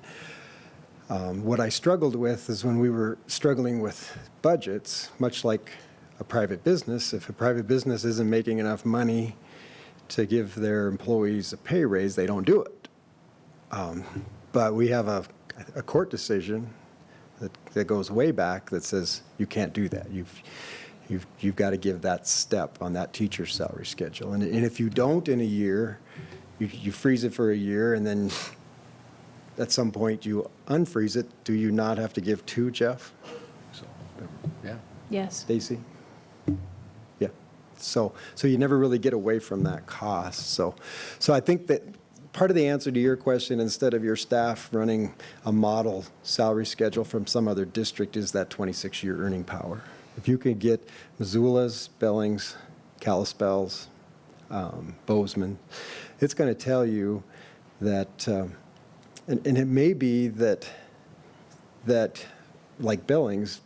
What I struggled with is when we were struggling with budgets, much like a private business, if a private business isn't making enough money to give their employees a pay raise, they don't do it. But we have a court decision that goes way back that says you can't do that. You've got to give that step on that teacher's salary schedule. And if you don't in a year, you freeze it for a year, and then at some point you unfreeze it. Do you not have to give two, Jeff? Yeah. Yes. Stacy? Yeah. So you never really get away from that cost. So I think that part of the answer to your question, instead of your staff running a model salary schedule from some other district, is that 26-year earning power. If you can get Missoula's, Billings, Kalispell's, Bozeman, it's going to tell you that, and it may be that like Billings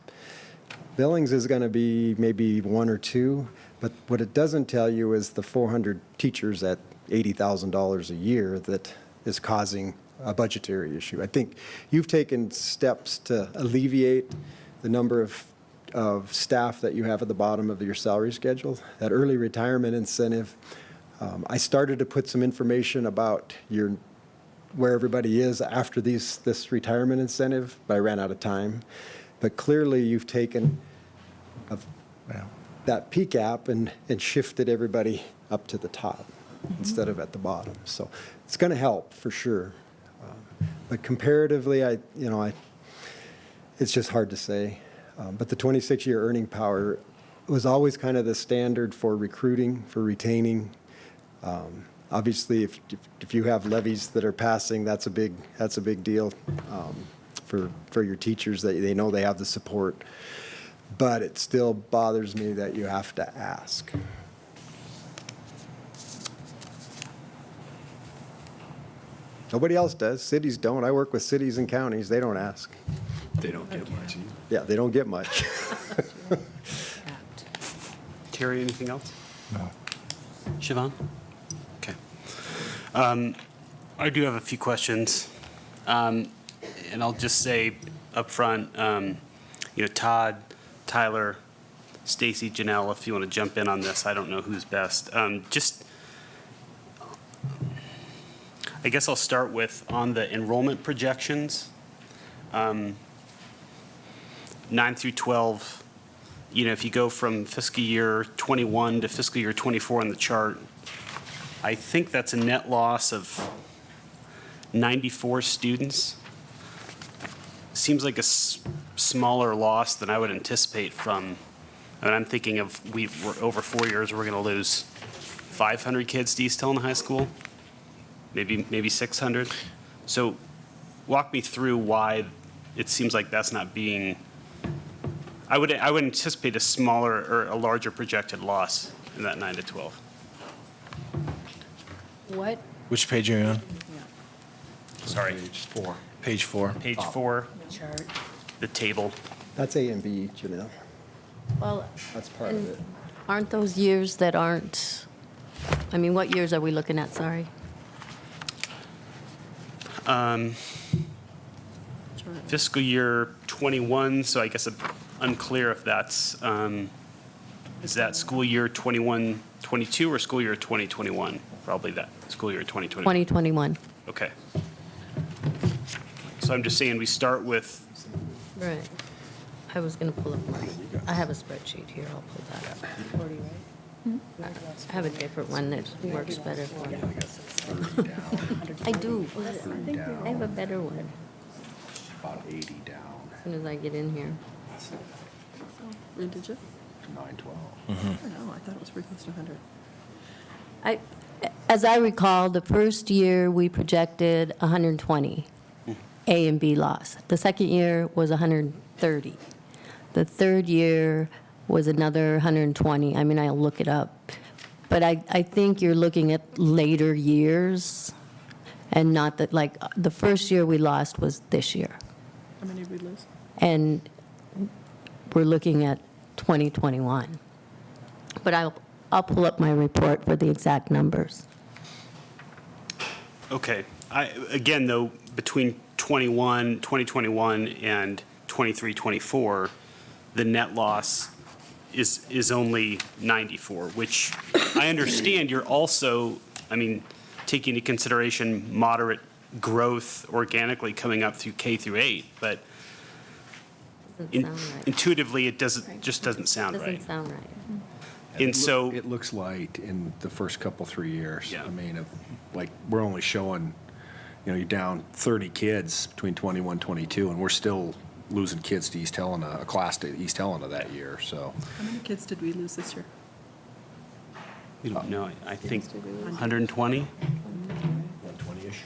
is going to be maybe one or two, but what it doesn't tell you is the 400 teachers at $80,000 a year that is causing a budgetary issue. I think you've taken steps to alleviate the number of staff that you have at the bottom of your salary schedule. That early retirement incentive, I started to put some information about where everybody is after this retirement incentive, but I ran out of time. But clearly, you've taken that peak app and shifted everybody up to the top instead of at the bottom. So it's going to help for sure. But comparatively, it's just hard to say. But the 26-year earning power was always kind of the standard for recruiting, for retaining. Obviously, if you have levies that are passing, that's a big deal for your teachers, that they know they have the support. But it still bothers me that you have to ask. Nobody else does. Cities don't. I work with cities and counties. They don't ask. They don't get much either. Yeah, they don't get much. Terry, anything else? No. Siobhan? Okay. I do have a few questions. And I'll just say up front, Todd, Tyler, Stacy, Janelle, if you want to jump in on this, I don't know who's best. I guess I'll start with on the enrollment projections. 9 through 12, if you go from fiscal year 21 to fiscal year 24 on the chart, I think that's a net loss of 94 students. Seems like a smaller loss than I would anticipate from, I'm thinking of, we're over 4 years, we're going to lose 500 kids to East Helena High School, maybe 600. So walk me through why it seems like that's not being, I would anticipate a smaller or a larger projected loss in that 9 to 12. What? Which page are you on? Sorry. Page 4. Page 4. Page 4, The chart. the table. That's A and B, Janelle. Well, That's part of it. aren't those years that aren't, what years are we looking at, sorry? Fiscal year 21, so I guess I'm unclear if that's, is that school year 21, 22 or school year 2021? Probably that, school year 2021. 2021. Okay. So I'm just saying we start with, Right. I was going to pull up mine. I have a spreadsheet here, I'll pull that up. I have a different one that works better for me. I do. I have a better one About 80 down, as soon as I get in here. Did you? 912. No, I thought it was pretty close to 100. As I recall, the first year we projected 120 A and B loss. The second year was 130. The third year was another 120. I'll look it up. But I think you're looking at later years and not that, like, the first year we lost was this year. How many did we lose? And we're looking at 2021. But I'll pull up my report for the exact numbers. okay. Again, though, between 2021 and 23, 24, the net loss is only 94, which I understand you're also, taking into consideration moderate growth organically coming up through K through 8, but Doesn't sound right. intuitively, it just doesn't sound right. Doesn't sound right. And so, It looks light in the first couple, 3 years. Yeah. We're only showing, you're down 30 kids between 21, 22, and we're still losing kids to East Helena, a class to East Helena that year, so. How many kids did we lose this year? you don't know, I think 120? 120-ish.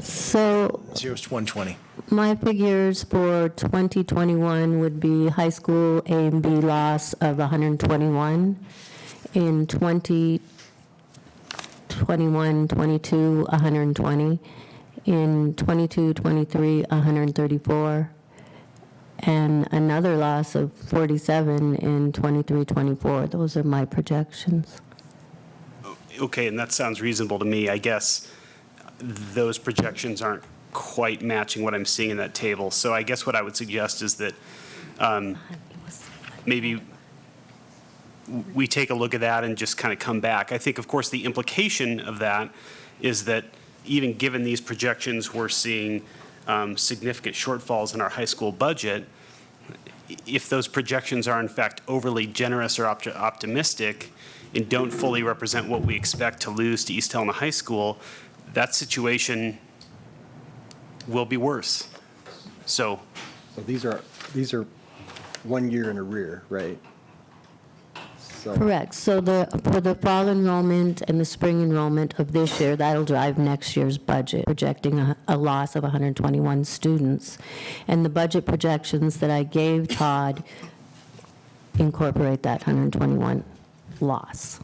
So This year was 120. my figures for 2021 would be high school A and B loss of 121. In 2021, 22, 120. In 22, 23, 134. And another loss of 47 in 23, 24. Those are my projections. Okay, and that sounds reasonable to me, I guess. those projections aren't quite matching what I'm seeing in that table. So I guess what I would suggest is that maybe we take a look at that and just kind of come back. I think, of course, the implication of that is that even given these projections, we're seeing significant shortfalls in our high school budget. If those projections are in fact overly generous or optimistic and don't fully represent what we expect to lose to East Helena High School, that situation will be worse. So So these are 1 year in arrear, right? So Correct. So for the fall enrollment and the spring enrollment of this year, that'll drive next year's budget, projecting a loss of 121 students. And the budget projections that I gave Todd incorporate that 121 loss.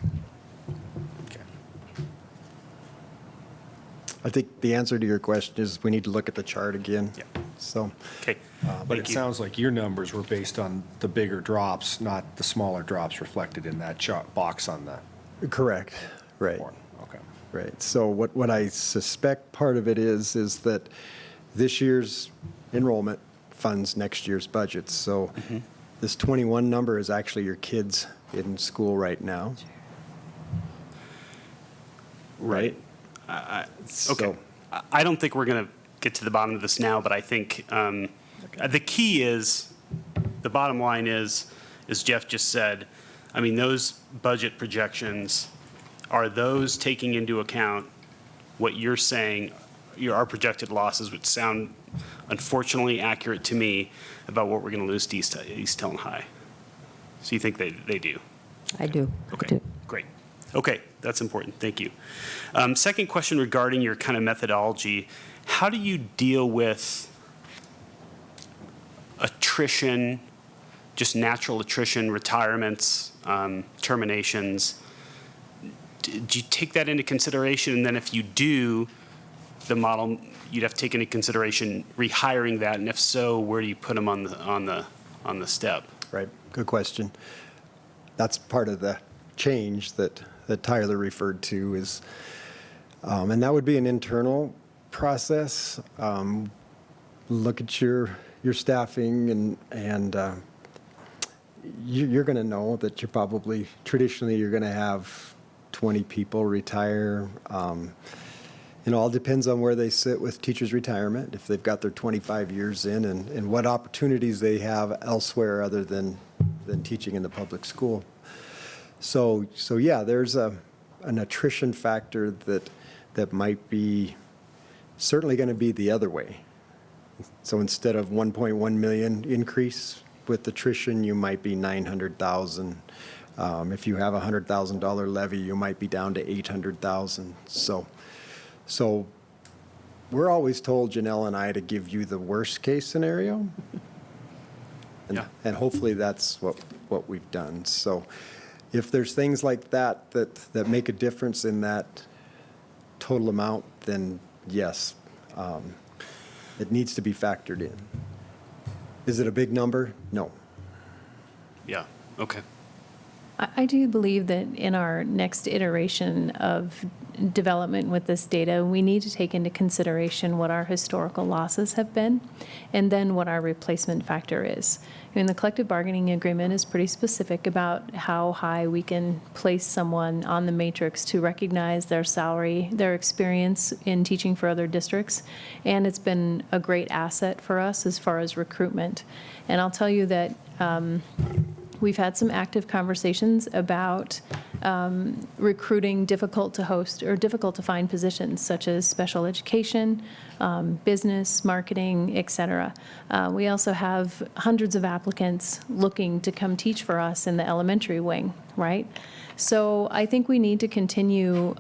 I think the answer to your question is we need to look at the chart again. Yeah. So, Okay. But it Thank you. sounds like your numbers were based on the bigger drops, not the smaller drops reflected in that chart box on the correct, right. form. Okay. Right. So what I suspect part of it is that this year's enrollment funds next year's budget. So this 21 number is actually your kids in school right now. Right. So- Okay. I don't think we're going to get to the bottom of this now, but I think the key is, the bottom line is, as Jeff just said, I mean, those budget projections, are those taking into account what you're saying, our projected losses, which sound unfortunately accurate to me, about what we're going to lose to East Helena High? So you think they do? I do. Okay, great. Okay, that's important. Thank you. Second question regarding your kind of methodology. How do you deal with attrition, just natural attrition, retirements, terminations? Do you take that into consideration? And then if you do, the model, you'd have to take into consideration rehiring that, and if so, where do you put them on the step? Right. Good question. That's part of the change that Tyler referred to is, and that would be an internal process. Look at your staffing and you're going to know that you're probably, traditionally, you're going to have 20 people retire. It all depends on where they sit with teachers' retirement, if they've got their 25 years in, and what opportunities they have elsewhere other than teaching in the public school. So yeah, there's an attrition factor that might be certainly going to be the other way. So instead of 1.1 million increase with attrition, you might be 900,000. If you have a $100,000 levy, you might be down to 800,000. So we're always told, Janelle and I, to give you the worst case scenario. And hopefully that's what we've done. So if there's things like that make a difference in that total amount, then yes, it needs to be factored in. Is it a big number? No. Yeah, okay. I do believe that in our next iteration of development with this data, we need to take into consideration what our historical losses have been and then what our replacement factor is. I mean, the collective bargaining agreement is pretty specific about how high we can place someone on the matrix to recognize their salary, their experience in teaching for other districts, and it's been a great asset for us as far as recruitment. And I'll tell you that we've had some active conversations about recruiting difficult to host or difficult to find positions such as special education, business, marketing, et cetera. We also have hundreds of applicants looking to come teach for us in the elementary wing, right? So I think we need to continue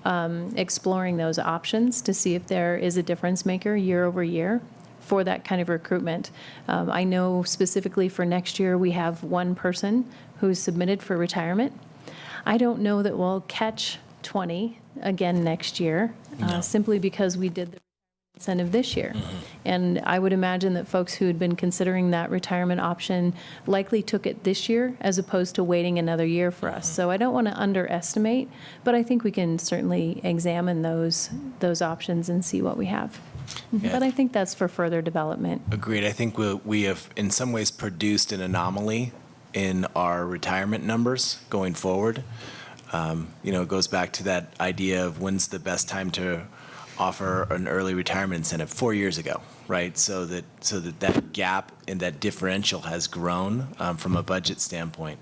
exploring those options to see if there is a difference maker year over year for that kind of recruitment. I know specifically for next year, we have one person who's submitted for retirement. I don't know that we'll catch 20 again next year, simply because we did the incentive this year. And I would imagine that folks who had been considering that retirement option likely took it this year as opposed to waiting another year for us. So I don't want to underestimate, but I think we can certainly examine those options and see what we have. But I think that's for further development. Agreed. I think we have, in some ways, produced an anomaly in our retirement numbers going forward. It goes back to that idea of when's the best time to offer an early retirement incentive 4 years ago, right? So that gap and that differential has grown from a budget standpoint.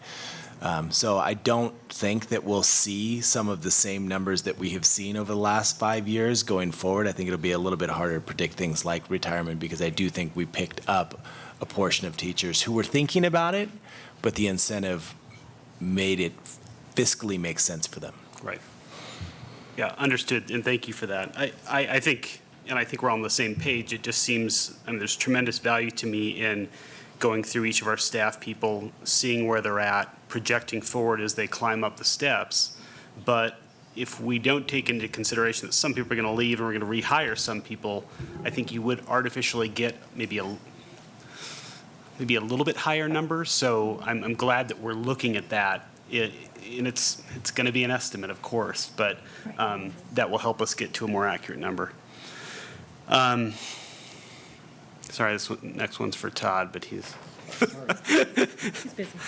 So I don't think that we'll see some of the same numbers that we have seen over the last 5 years going forward. I think it'll be a little bit harder to predict things like retirement because I do think we picked up a portion of teachers who were thinking about it, but the incentive made it fiscally make sense for them. Right. Yeah, understood, and thank you for that. I think we're all on the same page. It just seems, there's tremendous value to me in going through each of our staff people, seeing where they're at, projecting forward as they climb up the steps. But if we don't take into consideration that some people are going to leave and we're going to rehire some people, I think you would artificially get maybe a little bit higher number. So I'm glad that we're looking at that. And it's going to be an estimate, of course, but that will help us get to a more accurate number. Sorry, this next one's for Todd, but he's busy.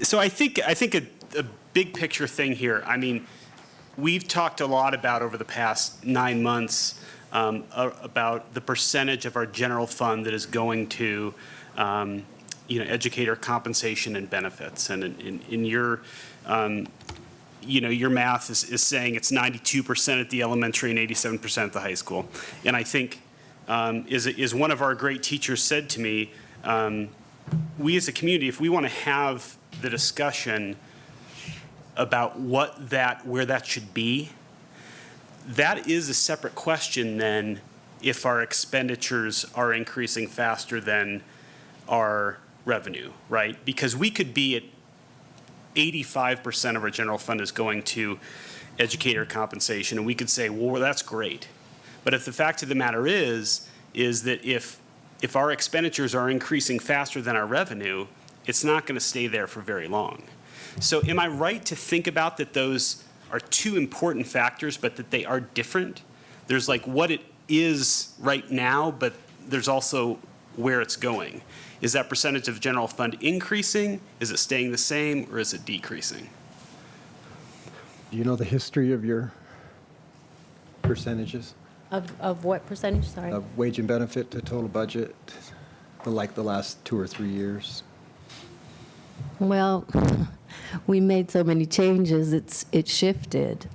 So I think a big picture thing here. We've talked a lot about over the past 9 months about the percentage of our general fund that is going to educator compensation and benefits. And in your, your math is saying it's 92% at the elementary and 87% at the high school. And I think, is one of our great teachers said to me, we as a community, if we want to have the discussion about where that should be, that is a separate question than if our expenditures are increasing faster than our revenue, right? Because we could be at 85% of our general fund is going to educator compensation, and we could say, well, that's great. But if the fact of the matter is that if our expenditures are increasing faster than our revenue, it's not going to stay there for very long. So am I right to think about that those are two important factors, but that they are different? There's like what it is right now, but there's also where it's going. Is that percentage of general fund increasing? Is it staying the same, or is it decreasing? Do you know the history of your percentages Of what percentage, sorry? of wage and benefit to total budget, the last 2 or 3 years? Well, we made so many changes, it shifted.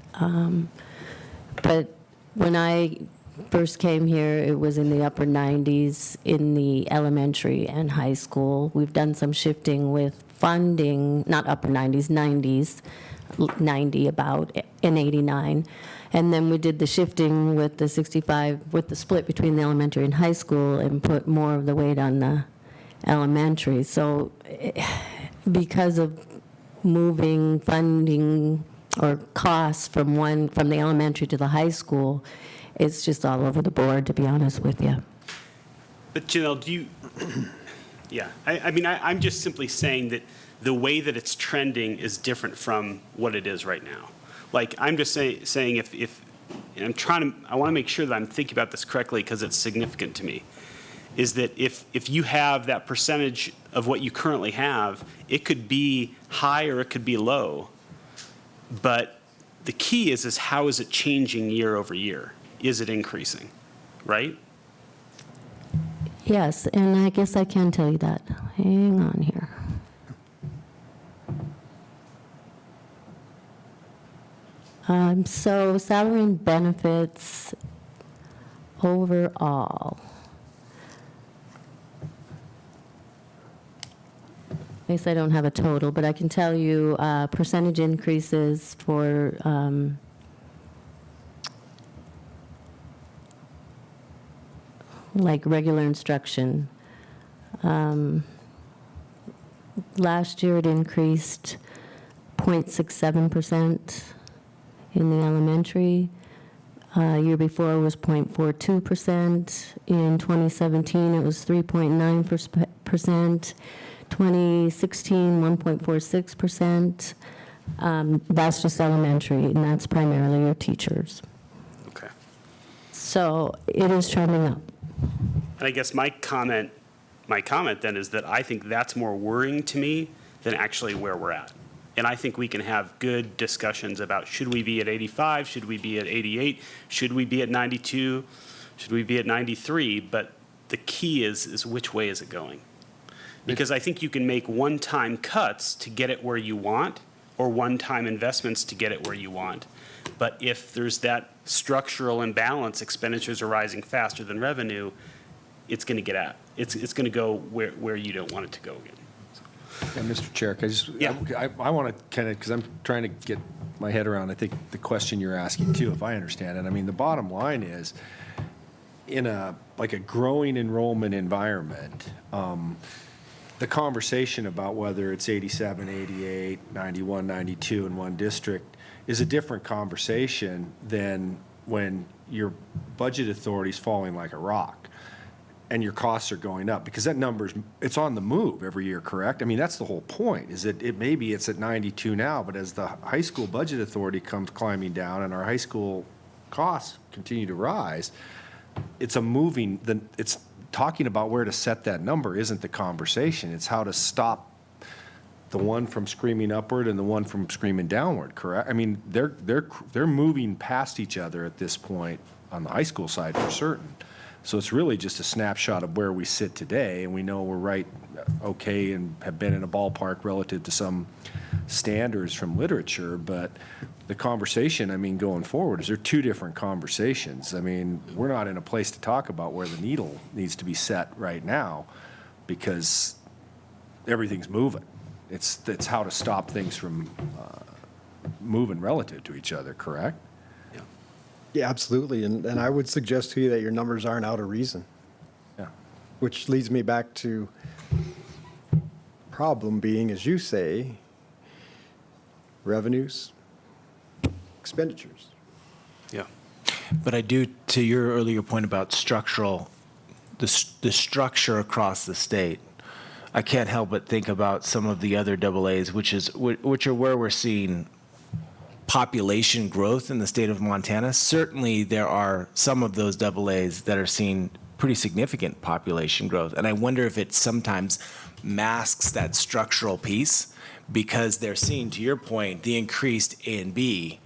But when I first came here, it was in the upper 90s in the elementary and high school. We've done some shifting with funding, not upper 90s, 90 about, in 89. And then we did the shifting with the 65, with the split between the elementary and high school, and put more of the weight on the elementary. So because of moving funding or costs from the elementary to the high school, it's just all over the board, to be honest with you. But Janelle, do you, yeah, I'm just simply saying that the way that it's trending is different from what it is right now. Like, I'm just saying if and I want to make sure that I'm thinking about this correctly because it's significant to me, is that if you have that percentage of what you currently have, it could be high or it could be low. But the key is how is it changing year over year? Is it increasing, right? Yes, and I guess I can tell you that. Hang on here. So salary and benefits overall. I guess I don't have a total, but I can tell you percentage increases for like regular instruction. Last year it increased 0.67% in the elementary. Year before was 0.42%. In 2017, it was 3.9%. 2016, 1.46%. That's just elementary, and that's primarily your teachers. Okay. So it is trending up. And I guess my comment then is that I think that's more worrying to me than actually where we're at. And I think we can have good discussions about, should we be at 85? Should we be at 88? Should we be at 92? Should we be at 93? But the key is which way is it going? Because I think you can make one-time cuts to get it where you want, or one-time investments to get it where you want. But if there's that structural imbalance, expenditures are rising faster than revenue, it's going to get at. It's going to go where you don't want it to go again. Yeah, Mr. Chair, I want to kind of, because I'm trying to get my head around, I think, the question you're asking too, if I understand it. I mean, the bottom line is, in a growing enrollment environment, the conversation about whether it's 87, 88, 91, 92 in one district is a different conversation than when your budget authority is falling like a rock and your costs are going up, because that it's on the move every year, correct? I mean, that's the whole point, is that maybe it's at 92 now, but as the high school budget authority comes climbing down and our high school costs continue to rise, it's talking about where to set that number isn't the conversation. It's how to stop the one from screaming upward and the one from screaming downward, correct? I mean, they're moving past each other at this point on the high school side for certain. So it's really just a snapshot of where we sit today, and we know we're right, okay, and have been in a ballpark relative to some standards from literature, but the conversation, I mean, going forward, is there two different conversations. I mean, we're not in a place to talk about where the needle needs to be set right now, because everything's moving. It's how to stop things from moving relative to each other, correct? Yeah, absolutely. And I would suggest to you that your numbers aren't out of reason. Yeah. Which leads me back to problem being, as you say, revenues, expenditures. Yeah. But I do, to your earlier point about the structure across the state, I can't help but think about some of the other AAs, which are where we're seeing population growth in the state of Montana. Certainly, there are some of those AAs that are seeing pretty significant population growth. And I wonder if it sometimes masks that structural piece, because they're seeing, to your point, the increased A and B.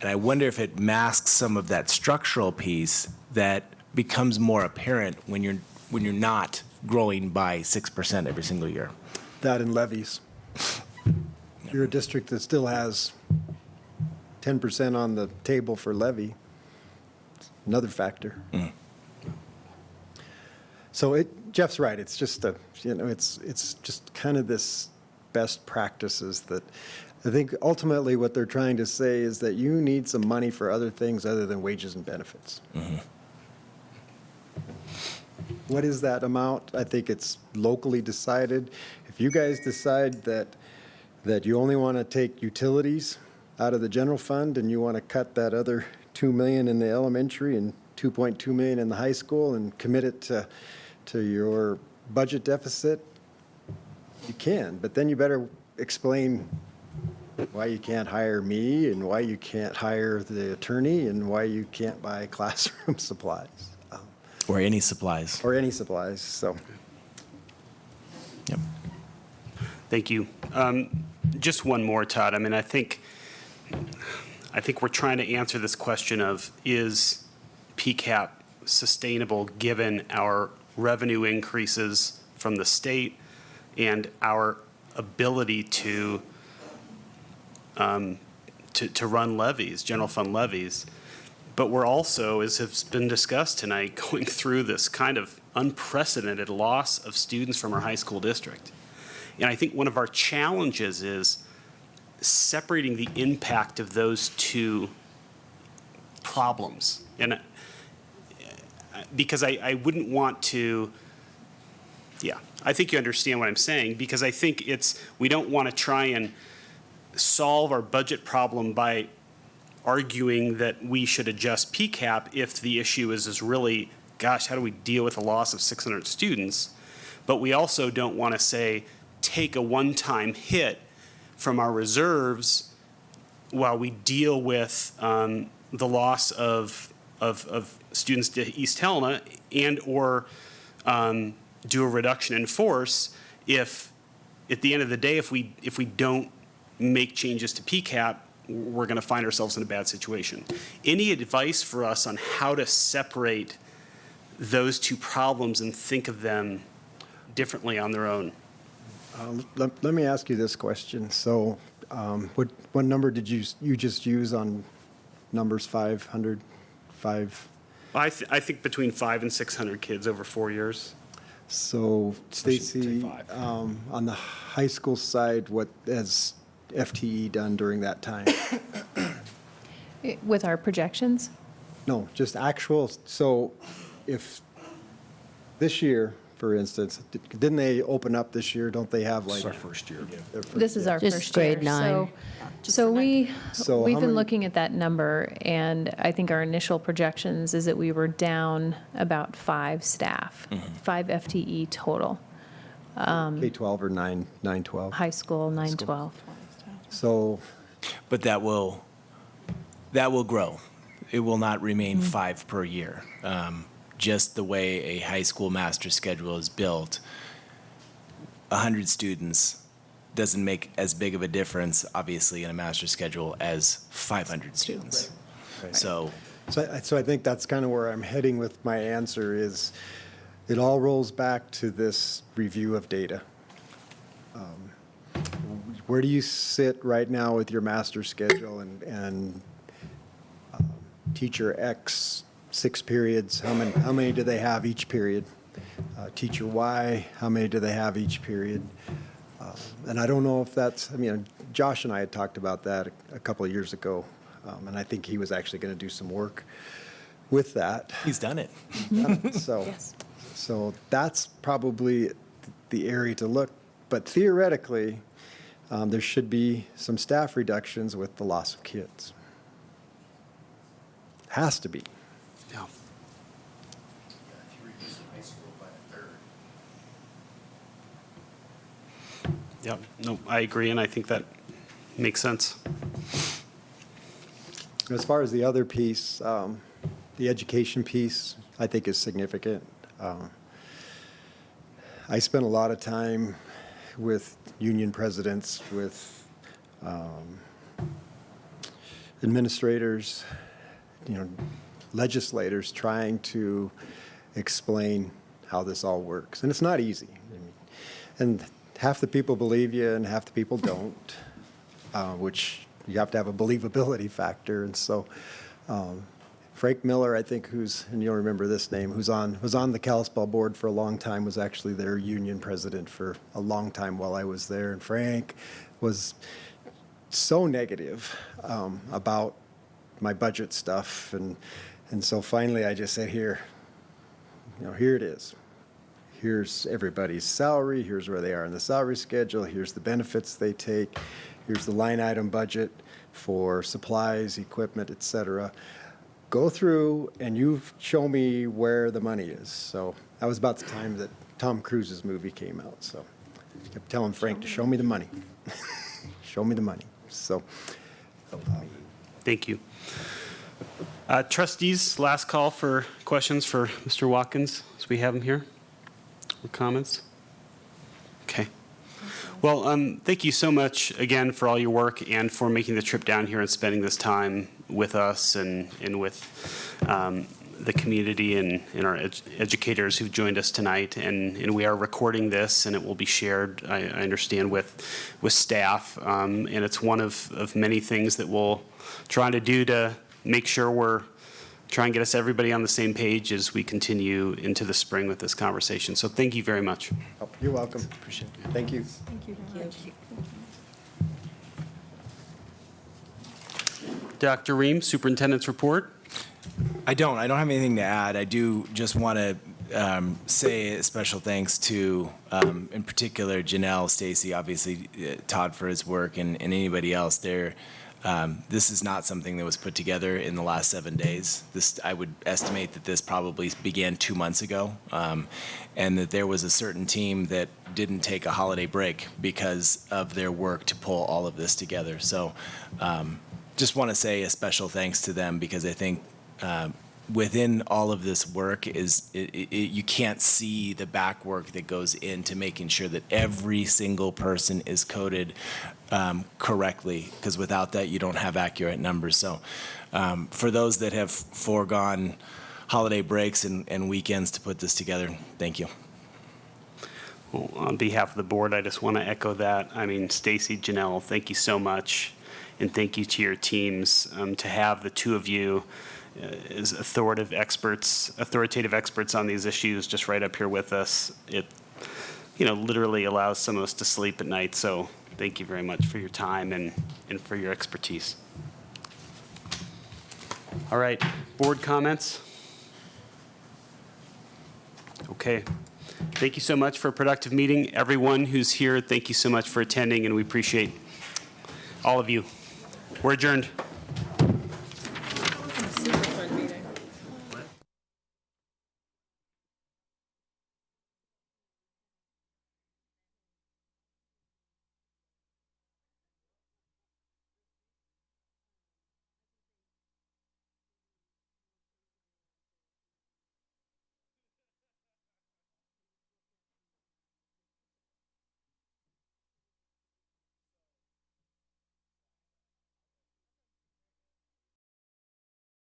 And I wonder if it masks some of that structural piece that becomes more apparent when you're not growing by 6% every single year. That and levies. You're a district that still has 10% on the table for levy. Another factor. Mm. So Jeff's right. It's just it's just kind of this best practices that I think ultimately what they're trying to say is that you need some money for other things other than wages and benefits. Mm-hmm. What is that amount? I think it's locally decided. If you guys decide that you only want to take utilities out of the general fund and you want to cut that other $2 million in the elementary and $2.2 million in the high school and commit it to your budget deficit, you can. But then you better explain why you can't hire me and why you can't hire the attorney and why you can't buy classroom supplies. Or any supplies. Or any supplies, so. Yep. Thank you. Just one more, Todd. I mean, I think we're trying to answer this question of, is PCAP sustainable given our revenue increases from the state and our ability to run levies, general fund levies. But we're also, as has been discussed tonight, going through this kind of unprecedented loss of students from our high school district. And I think one of our challenges is separating the impact of those two problems. And because I wouldn't want to, I think you understand what I'm saying, because I think we don't want to try and solve our budget problem by arguing that we should adjust PCAP if the issue is really, gosh, how do we deal with a loss of 600 students? But we also don't want to say, take a one-time hit from our reserves while we deal with the loss of students to East Helena and/or do a reduction in force if, at the end of the day, if we don't make changes to PCAP, we're going to find ourselves in a bad situation. Any advice for us on how to separate those two problems and think of them differently on their own? Let me ask you this question. So what number did you just use on numbers 500, 5? I think between 500 and 600 kids over 4 years. So Stacy, five. on the high school side, what has FTE done during that time? With our projections? No, just actual. So if this year, for instance, didn't they open up this year? Don't they have like? It's our first year. their first This is year? our Just first year. grade 9. So we've So how been many- looking at that number, and I think our initial projections is that we were down about 5 staff, 5 FTE total, K-12 or 9-12? high school, 9-12. So, But that will grow. It will not remain 5 per year. Just the way a high school master schedule is built, 100 students doesn't make as big of a difference, obviously, in a master schedule as 500 students. Right. So so I think that's kind of where I'm heading with my answer is, it all rolls back to this review of data. Where do you sit right now with your master schedule and teacher X, 6 periods, how many do they have each period? Teacher Y, how many do they have each period? And I don't know if that's, Josh and I had talked about that a couple of years ago, and I think he was actually going to do some work with that. he's done it. So, Yes. so that's probably the area to look. But theoretically, there should be some staff reductions with the loss of kids. Has to be. Yeah. Yeah, no, I agree, and I think that makes sense. As far as the other piece, the education piece, I think is significant. I spent a lot of time with union presidents, with administrators, legislators, trying to explain how this all works. And it's not easy. And half the people believe you and half the people don't, which you have to have a believability factor. And so Frank Miller, I think, and you'll remember this name, was on the Kalispell board for a long time, was actually their union president for a long time while I was there. And Frank was so negative about my budget stuff. And so finally I just said, here it is. Here's everybody's salary, here's where they are in the salary schedule, here's the benefits they take, here's the line item budget for supplies, equipment, et cetera. Go through and you show me where the money is. So that was about the time that Tom Cruise's movie came out. So I kept telling Frank to show me the money. Show me the money. So Thank you. Trustees, last call for questions for Mr. Watkins, as we have him here. Or comments? Okay. Well, thank you so much again for all your work and for making the trip down here and spending this time with us and with the community and our educators who've joined us tonight. And we are recording this, and it will be shared, I understand, with staff. And it's one of many things that we'll try to do to make sure we're try and get us everybody on the same page as we continue into the spring with this conversation. So thank you very much. you're welcome. Appreciate it. Thank you. Dr. Ream, Superintendent's report. I don't have anything to add. I do just want to say a special thanks to, in particular, Janelle, Stacy, obviously Todd for his work, and anybody else there. This is not something that was put together in the last 7 days. I would estimate that this probably began 2 months ago, and that there was a certain team that didn't take a holiday break because of their work to pull all of this together. So just want to say a special thanks to them, because I think within all of this work you can't see the back work that goes into making sure that every single person is coded correctly, because without that, you don't have accurate numbers. So for those that have foregone holiday breaks and weekends to put this together, thank you. Well, on behalf of the board, I just want to echo that. I mean, Stacy, Janelle, thank you so much, and thank you to your teams. To have the two of you as authoritative experts on these issues just right up here with us, it literally allows some of us to sleep at night. So thank you very much for your time and for your expertise. All right, board comments? Okay. Thank you so much for a productive meeting. Everyone who's here, thank you so much for attending, and we appreciate all of you. We're adjourned.